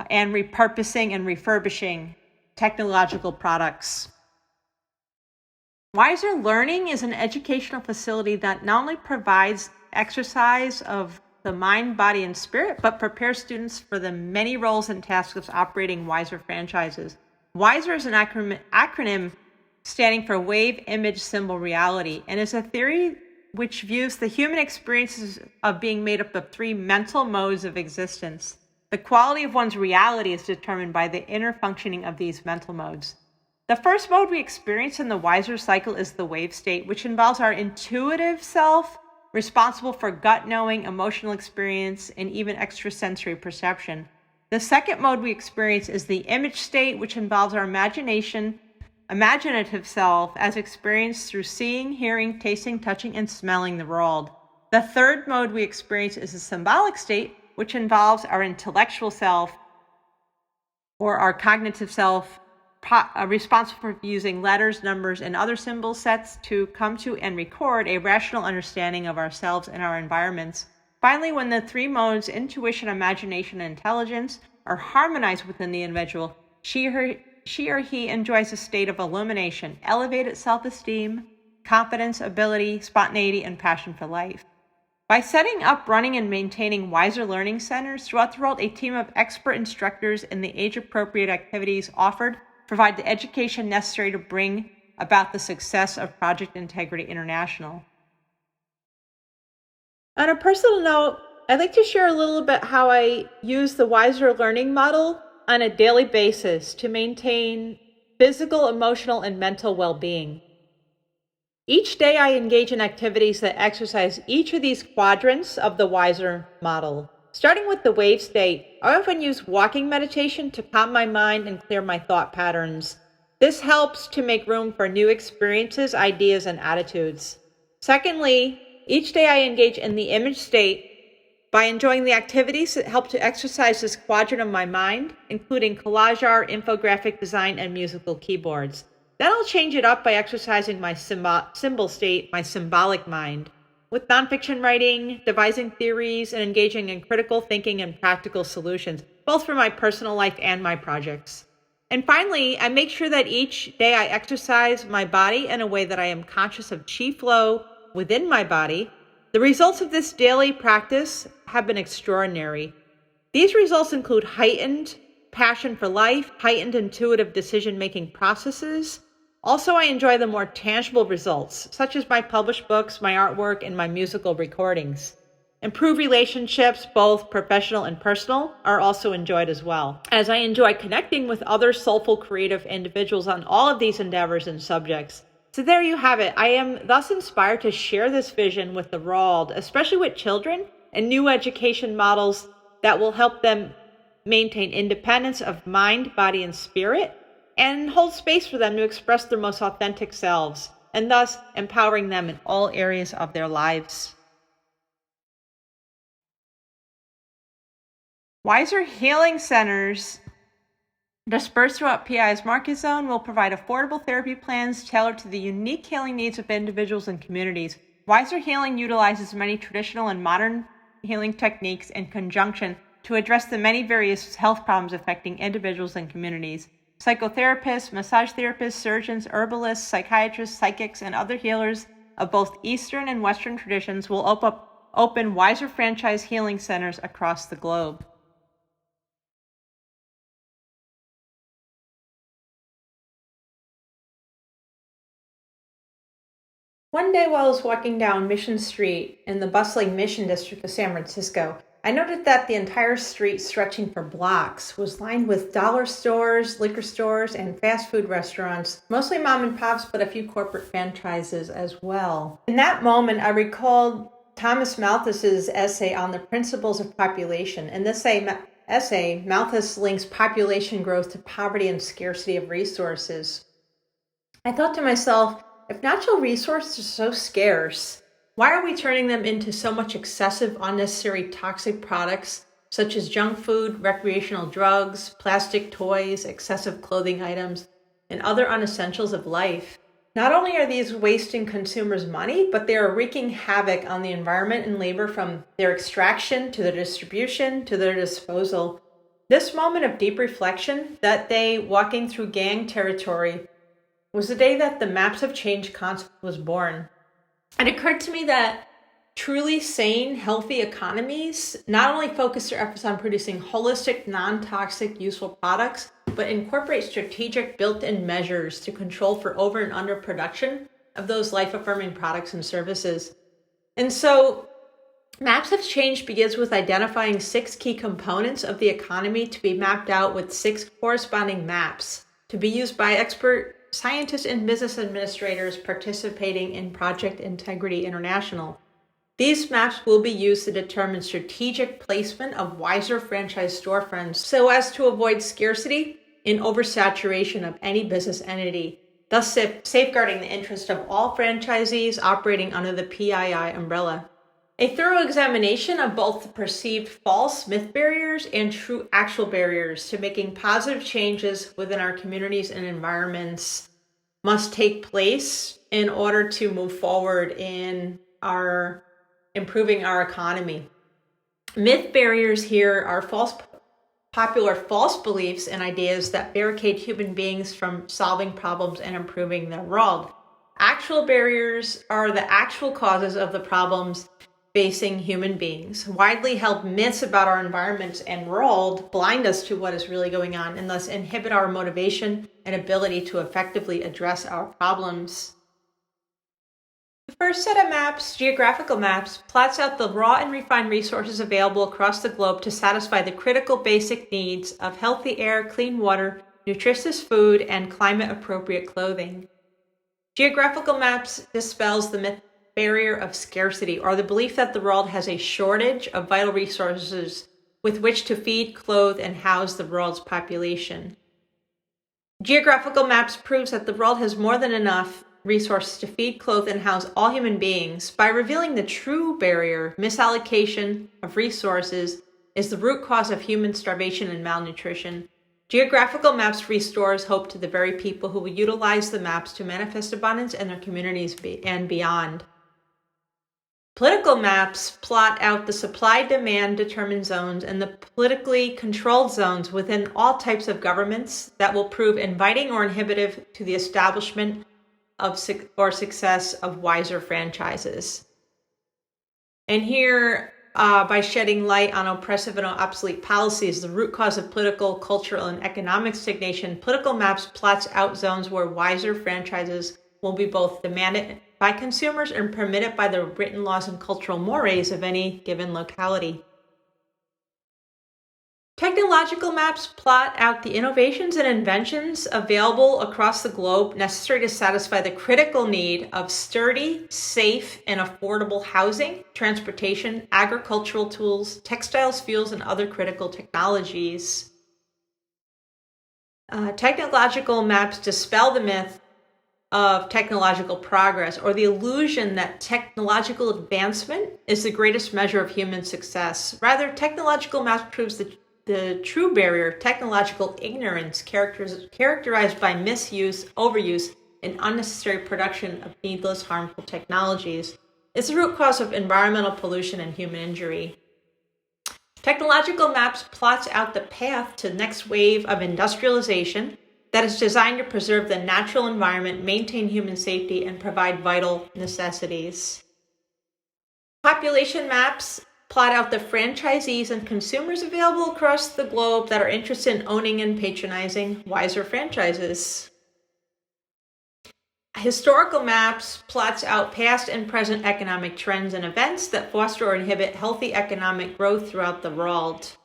and repurposing and refurbishing technological products. Wiser Learning is an educational facility that not only provides exercise of the mind, body, and spirit, but prepares students for the many roles and tasks of operating Wiser franchises. Wiser is an acronym standing for Wave, Image, Symbol, Reality, and is a theory which views the human experiences of being made up of three mental modes of existence. The quality of one's reality is determined by the inner functioning of these mental modes. The first mode we experience in the Wiser cycle is the wave state, which involves our intuitive self, responsible for gut knowing, emotional experience, and even extrasensory perception. The second mode we experience is the image state, which involves our imaginative self as experienced through seeing, hearing, tasting, touching, and smelling the world. The third mode we experience is the symbolic state, which involves our intellectual self or our cognitive self, responsible for using letters, numbers, and other symbol sets to come to and record a rational understanding of ourselves and our environments. Finally, when the three modes, intuition, imagination, and intelligence, are harmonized within the individual, she or he enjoys a state of illumination, elevated self-esteem, confidence, ability, spontaneity, and passion for life. By setting up, running, and maintaining Wiser Learning Centers throughout the world, a team of expert instructors in the age-appropriate activities offered provide the education necessary to bring about the success of Project Integrity International. On a personal note, I'd like to share a little bit how I use the Wiser Learning model on a daily basis to maintain physical, emotional, and mental well-being. Each day I engage in activities that exercise each of these quadrants of the Wiser model. Starting with the wave state, I often use walking meditation to calm my mind and clear my thought patterns. This helps to make room for new experiences, ideas, and attitudes. Secondly, each day I engage in the image state by enjoying the activities that help to exercise this quadrant of my mind, including collage art, infographic design, and musical keyboards. Then I'll change it up by exercising my symbol state, my symbolic mind, with nonfiction writing, devising theories, and engaging in critical thinking and practical solutions, both for my personal life and my projects. And finally, I make sure that each day I exercise my body in a way that I am conscious of chi flow within my body. The results of this daily practice have been extraordinary. These results include heightened passion for life, heightened intuitive decision-making processes. Also, I enjoy the more tangible results, such as my published books, my artwork, and my musical recordings. Improved relationships, both professional and personal, are also enjoyed as well, as I enjoy connecting with other soulful, creative individuals on all of these endeavors and subjects. So there you have it. I am thus inspired to share this vision with the world, especially with children, and new education models that will help them maintain independence of mind, body, and spirit, and hold space for them to express their most authentic selves, and thus empowering them in all areas of their lives. Wiser Healing Centers dispersed throughout PI's market zone will provide affordable therapy plans tailored to the unique healing needs of individuals and communities. Wiser Healing utilizes many traditional and modern healing techniques in conjunction to address the many various health problems affecting individuals and communities. Psychotherapists, massage therapists, surgeons, herbalists, psychiatrists, psychics, and other healers of both Eastern and Western traditions will open Wiser franchise healing centers across the globe. One day while I was walking down Mission Street in the bustling Mission District of San Francisco, I noted that the entire street, stretching for blocks, was lined with dollar stores, liquor stores, and fast food restaurants, mostly mom and pops, but a few corporate franchises as well. In that moment, I recalled Thomas Malthus's essay on the principles of population. In this essay, Malthus links population growth to poverty and scarcity of resources. I thought to myself, if natural resources are so scarce, why are we turning them into so much excessive, unnecessary, toxic products such as junk food, recreational drugs, plastic toys, excessive clothing items, and other unessentials of life? Not only are these wasting consumers' money, but they are wreaking havoc on the environment and labor from their extraction to their distribution to their disposal. This moment of deep reflection, that day walking through gang territory, was the day that the Maps of Change concept was born. It occurred to me that truly sane, healthy economies not only focus their efforts on producing holistic, non-toxic, useful products, but incorporate strategic built-in measures to control for over and under production of those life-affirming products and services. And so Maps of Change begins with identifying 6 key components of the economy to be mapped out with 6 corresponding maps to be used by expert scientists and business administrators participating in Project Integrity International. These maps will be used to determine strategic placement of wiser franchise storefronts so as to avoid scarcity and oversaturation of any business entity, thus safeguarding the interest of all franchisees operating under the PII umbrella. A thorough examination of both the perceived false myth barriers and true actual barriers to making positive changes within our communities and environments must take place in order to move forward in improving our economy. Myth barriers here are popular false beliefs and ideas that barricade human beings from solving problems and improving their world. Actual barriers are the actual causes of the problems facing human beings. Widely held myths about our environments and world blind us to what is really going on and thus inhibit our motivation and ability to effectively address our problems. The first set of maps, geographical maps, plots out the raw and refined resources available across the globe to satisfy the critical basic needs of healthy air, clean water, nutritious food, and climate-appropriate clothing. Geographical maps dispels the myth barrier of scarcity, or the belief that the world has a shortage of vital resources with which to feed, clothe, and house the world's population. Geographical maps proves that the world has more than enough resources to feed, clothe, and house all human beings by revealing the true barrier. Misallocation of resources is the root cause of human starvation and malnutrition. Geographical maps restores hope to the very people who will utilize the maps to manifest abundance in their communities and beyond. Political maps plot out the supply-demand determined zones and the politically controlled zones within all types of governments that will prove inviting or inhibitive to the establishment or success of wiser franchises. And here, by shedding light on oppressive and obsolete policies, the root cause of political, cultural, and economic stagnation, political maps plots out zones where wiser franchises will be both demanded by consumers and permitted by the written laws and cultural mores of any given locality. Technological maps plot out the innovations and inventions available across the globe necessary to satisfy the critical need of sturdy, safe, and affordable housing, transportation, agricultural tools, textiles, fuels, and other critical technologies. Technological maps dispel the myth of technological progress or the illusion that technological advancement is the greatest measure of human success. Rather, technological maps proves the true barrier, technological ignorance, characterized by misuse, overuse, and unnecessary production of needless, harmful technologies, is the root cause of environmental pollution and human injury. Technological maps plots out the path to the next wave of industrialization that is designed to preserve the natural environment, maintain human safety, and provide vital necessities. Population maps plot out the franchisees and consumers available across the globe that are interested in owning and patronizing wiser franchises. Historical maps plots out past and present economic trends and events that foster or inhibit healthy economic growth throughout the world.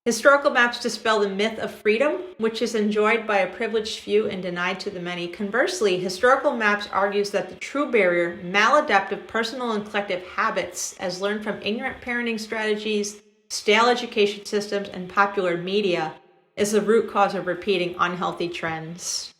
Historical maps dispel the myth of freedom, which is enjoyed by a privileged few and denied to the many. Conversely, historical maps argues that the true barrier, maladaptive personal and collective habits, as learned from ignorant parenting strategies, stale education systems, and popular media is the root cause of repeating unhealthy trends.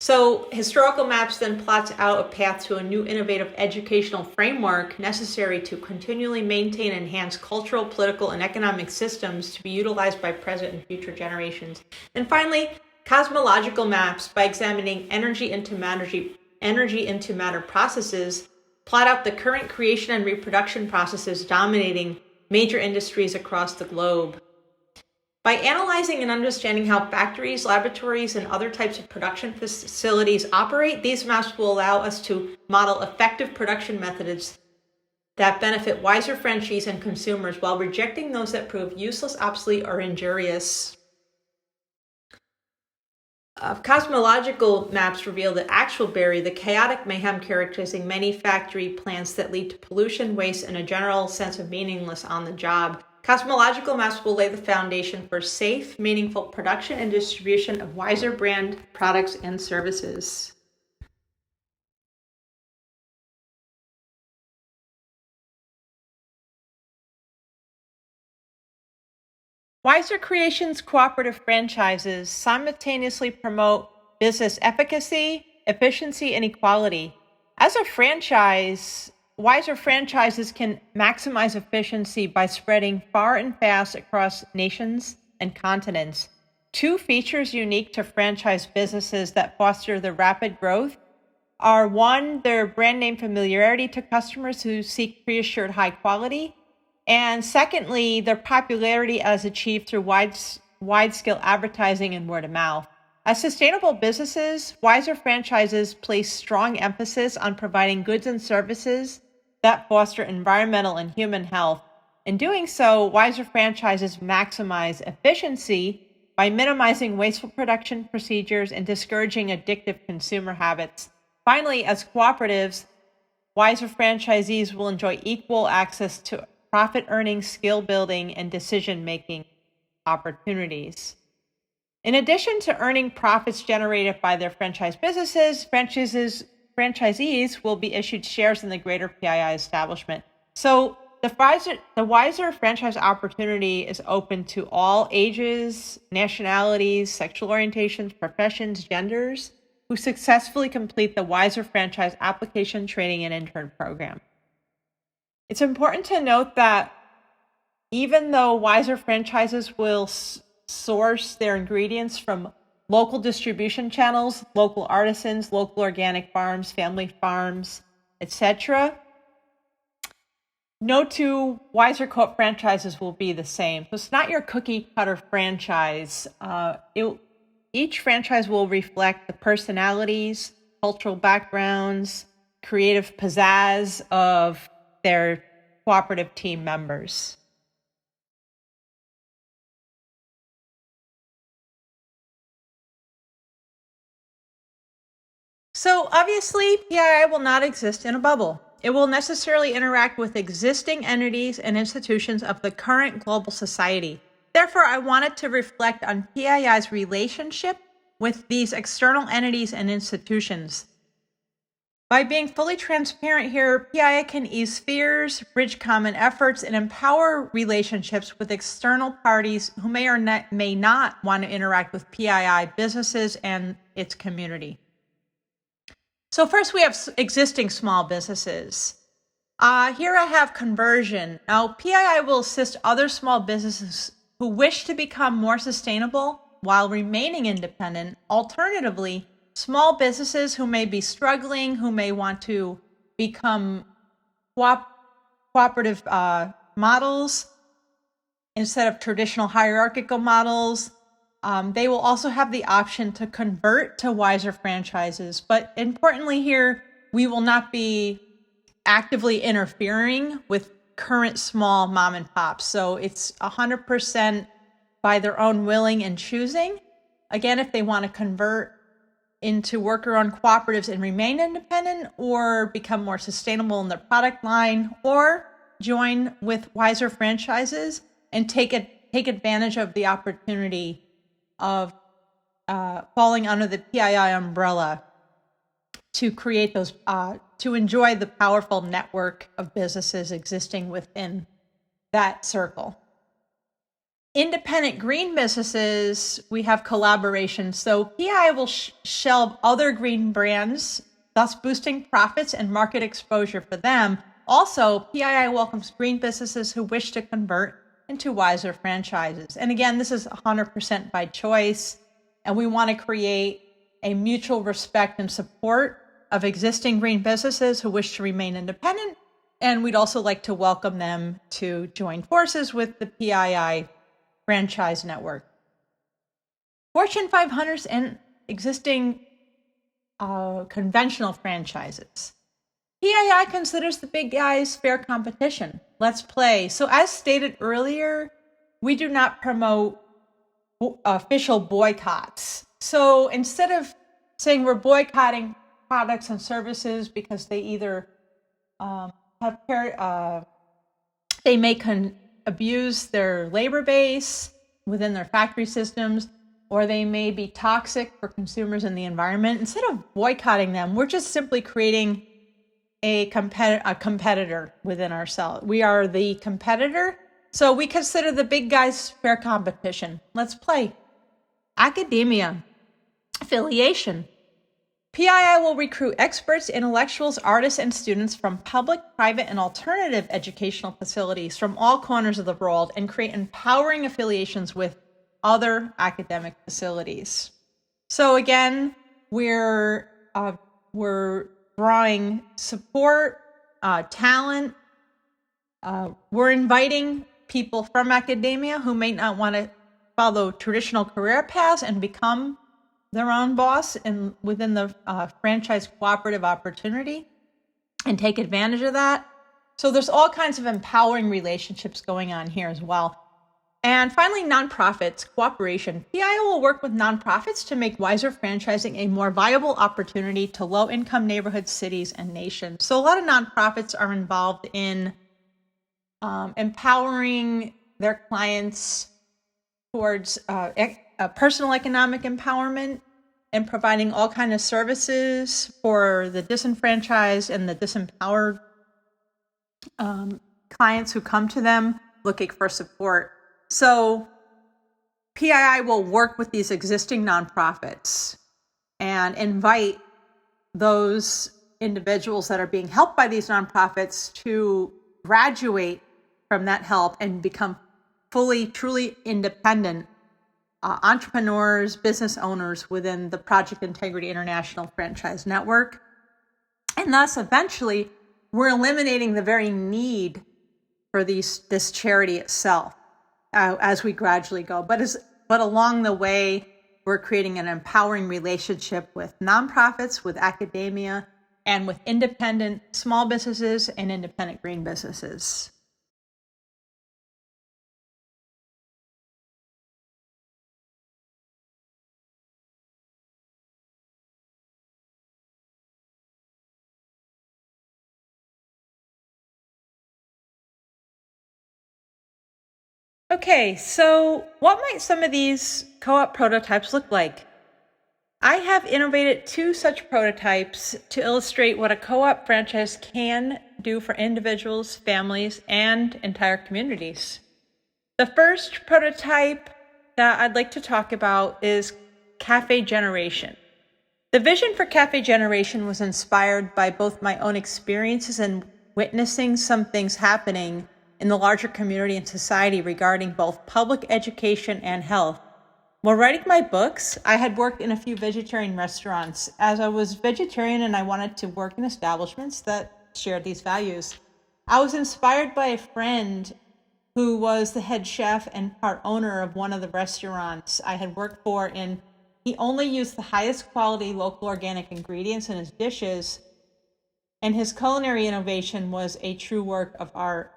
So historical maps then plots out a path to a new innovative educational framework necessary to continually maintain and enhance cultural, political, and economic systems to be utilized by present and future generations. And finally, cosmological maps, by examining energy into matter processes, plot out the current creation and reproduction processes dominating major industries across the globe. By analyzing and understanding how factories, laboratories, and other types of production facilities operate, these maps will allow us to model effective production methods that benefit wiser franchisees and consumers while rejecting those that prove useless, obsolete, or injurious. Cosmological maps reveal the actual Barry, the chaotic mayhem characterizing many factory plants that lead to pollution, waste, and a general sense of meaninglessness on the job. Cosmological maps will lay the foundation for safe, meaningful production and distribution of wiser brand products and services. Wiser Creations cooperative franchises simultaneously promote business efficacy, efficiency, and equality. As a franchise, wiser franchises can maximize efficiency by spreading far and fast across nations and continents. Two features unique to franchise businesses that foster the rapid growth are, one, their brand name familiarity to customers who seek pre-assured high quality, and secondly, their popularity as achieved through wide-scale advertising and word of mouth. As sustainable businesses, wiser franchises place strong emphasis on providing goods and services that foster environmental and human health. In doing so, wiser franchises maximize efficiency by minimizing wasteful production procedures and discouraging addictive consumer habits. Finally, as cooperatives, wiser franchisees will enjoy equal access to profit earning, skill building, and decision making opportunities. In addition to earning profits generated by their franchise businesses, franchisees will be issued shares in the greater PII establishment. So the wiser franchise opportunity is open to all ages, nationalities, sexual orientations, professions, genders who successfully complete the wiser franchise application, training, and intern program. It's important to note that even though wiser franchises will source their ingredients from local distribution channels, local artisans, local organic farms, family farms, etc., no two wiser co-op franchises will be the same. So it's not your cookie cutter franchise. Each franchise will reflect the personalities, cultural backgrounds, creative pizzazz of their cooperative team members. So obviously, PII will not exist in a bubble. It will necessarily interact with existing entities and institutions of the current global society. Therefore, I wanted to reflect on PII's relationship with these external entities and institutions. By being fully transparent here, PII can ease fears, bridge common efforts, and empower relationships with external parties who may or may not want to interact with PII businesses and its community. So first we have existing small businesses. Here I have conversion. Now, PII will assist other small businesses who wish to become more sustainable while remaining independent. Alternatively, small businesses who may be struggling, who may want to become cooperative models instead of traditional hierarchical models, they will also have the option to convert to wiser franchises. But importantly here, we will not be actively interfering with current small mom and pops. So it's 100% by their own willing and choosing. Again, if they want to convert into worker-owned cooperatives and remain independent, or become more sustainable in their product line, or join with wiser franchises and take advantage of the opportunity of falling under the PII umbrella to create those, to enjoy the powerful network of businesses existing within that circle. Independent green businesses, we have collaboration. So PI will shelve other green brands, thus boosting profits and market exposure for them. Also, PII welcomes green businesses who wish to convert into wiser franchises. And again, this is 100% by choice. And we want to create a mutual respect and support of existing green businesses who wish to remain independent. And we'd also like to welcome them to join forces with the PII franchise network. Fortune 500s and existing conventional franchises. PII considers the big guys fair competition. Let's play. So as stated earlier, we do not promote official boycotts. So instead of saying we're boycotting products and services because they either they may abuse their labor base within their factory systems, or they may be toxic for consumers and the environment. Instead of boycotting them, we're just simply creating a competitor within ourselves. We are the competitor, so we consider the big guys fair competition. Let's play. Academia. Affiliation. PII will recruit experts, intellectuals, artists, and students from public, private, and alternative educational facilities from all corners of the world and create empowering affiliations with other academic facilities. So again, we're drawing support, talent. We're inviting people from academia who may not want to follow traditional career paths and become their own boss and within the franchise cooperative opportunity and take advantage of that. So there's all kinds of empowering relationships going on here as well. And finally, nonprofits, cooperation. PI will work with nonprofits to make wiser franchising a more viable opportunity to low-income neighborhoods, cities, and nations. So a lot of nonprofits are involved in empowering their clients towards personal economic empowerment and providing all kinds of services for the disenfranchised and the disempowered clients who come to them looking for support. So PII will work with these existing nonprofits and invite those individuals that are being helped by these nonprofits to graduate from that help and become fully, truly independent entrepreneurs, business owners within the Project Integrity International Franchise Network. And thus, eventually, we're eliminating the very need for this charity itself as we gradually go. But along the way, we're creating an empowering relationship with nonprofits, with academia, and with independent small businesses and independent green businesses. Okay, so what might some of these co-op prototypes look like? I have innovated 2 such prototypes to illustrate what a co-op franchise can do for individuals, families, and entire communities. The first prototype that I'd like to talk about is Cafe Generation. The vision for Cafe Generation was inspired by both my own experiences and witnessing some things happening in the larger community and society regarding both public education and health. While writing my books, I had worked in a few vegetarian restaurants, as I was vegetarian and I wanted to work in establishments that shared these values. I was inspired by a friend who was the head chef and part owner of one of the restaurants I had worked for, and he only used the highest quality local organic ingredients in his dishes, and his culinary innovation was a true work of art.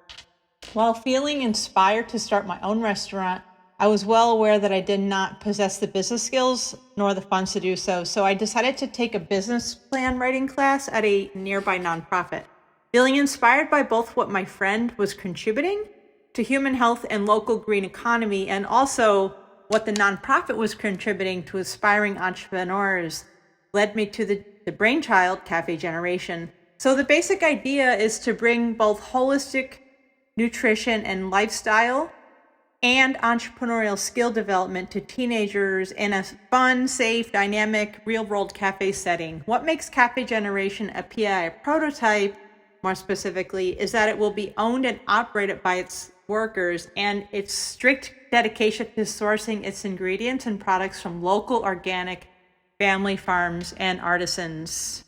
While feeling inspired to start my own restaurant, I was well aware that I did not possess the business skills nor the funds to do so, so I decided to take a business plan writing class at a nearby nonprofit. Feeling inspired by both what my friend was contributing to human health and local green economy, and also what the nonprofit was contributing to aspiring entrepreneurs, led me to the brainchild, Cafe Generation. So the basic idea is to bring both holistic nutrition and lifestyle, and entrepreneurial skill development to teenagers in a fun, safe, dynamic, real-world cafe setting. What makes Cafe Generation a PI prototype, more specifically, is that it will be owned and operated by its workers and its strict dedication to sourcing its ingredients and products from local, organic, family farms and artisans.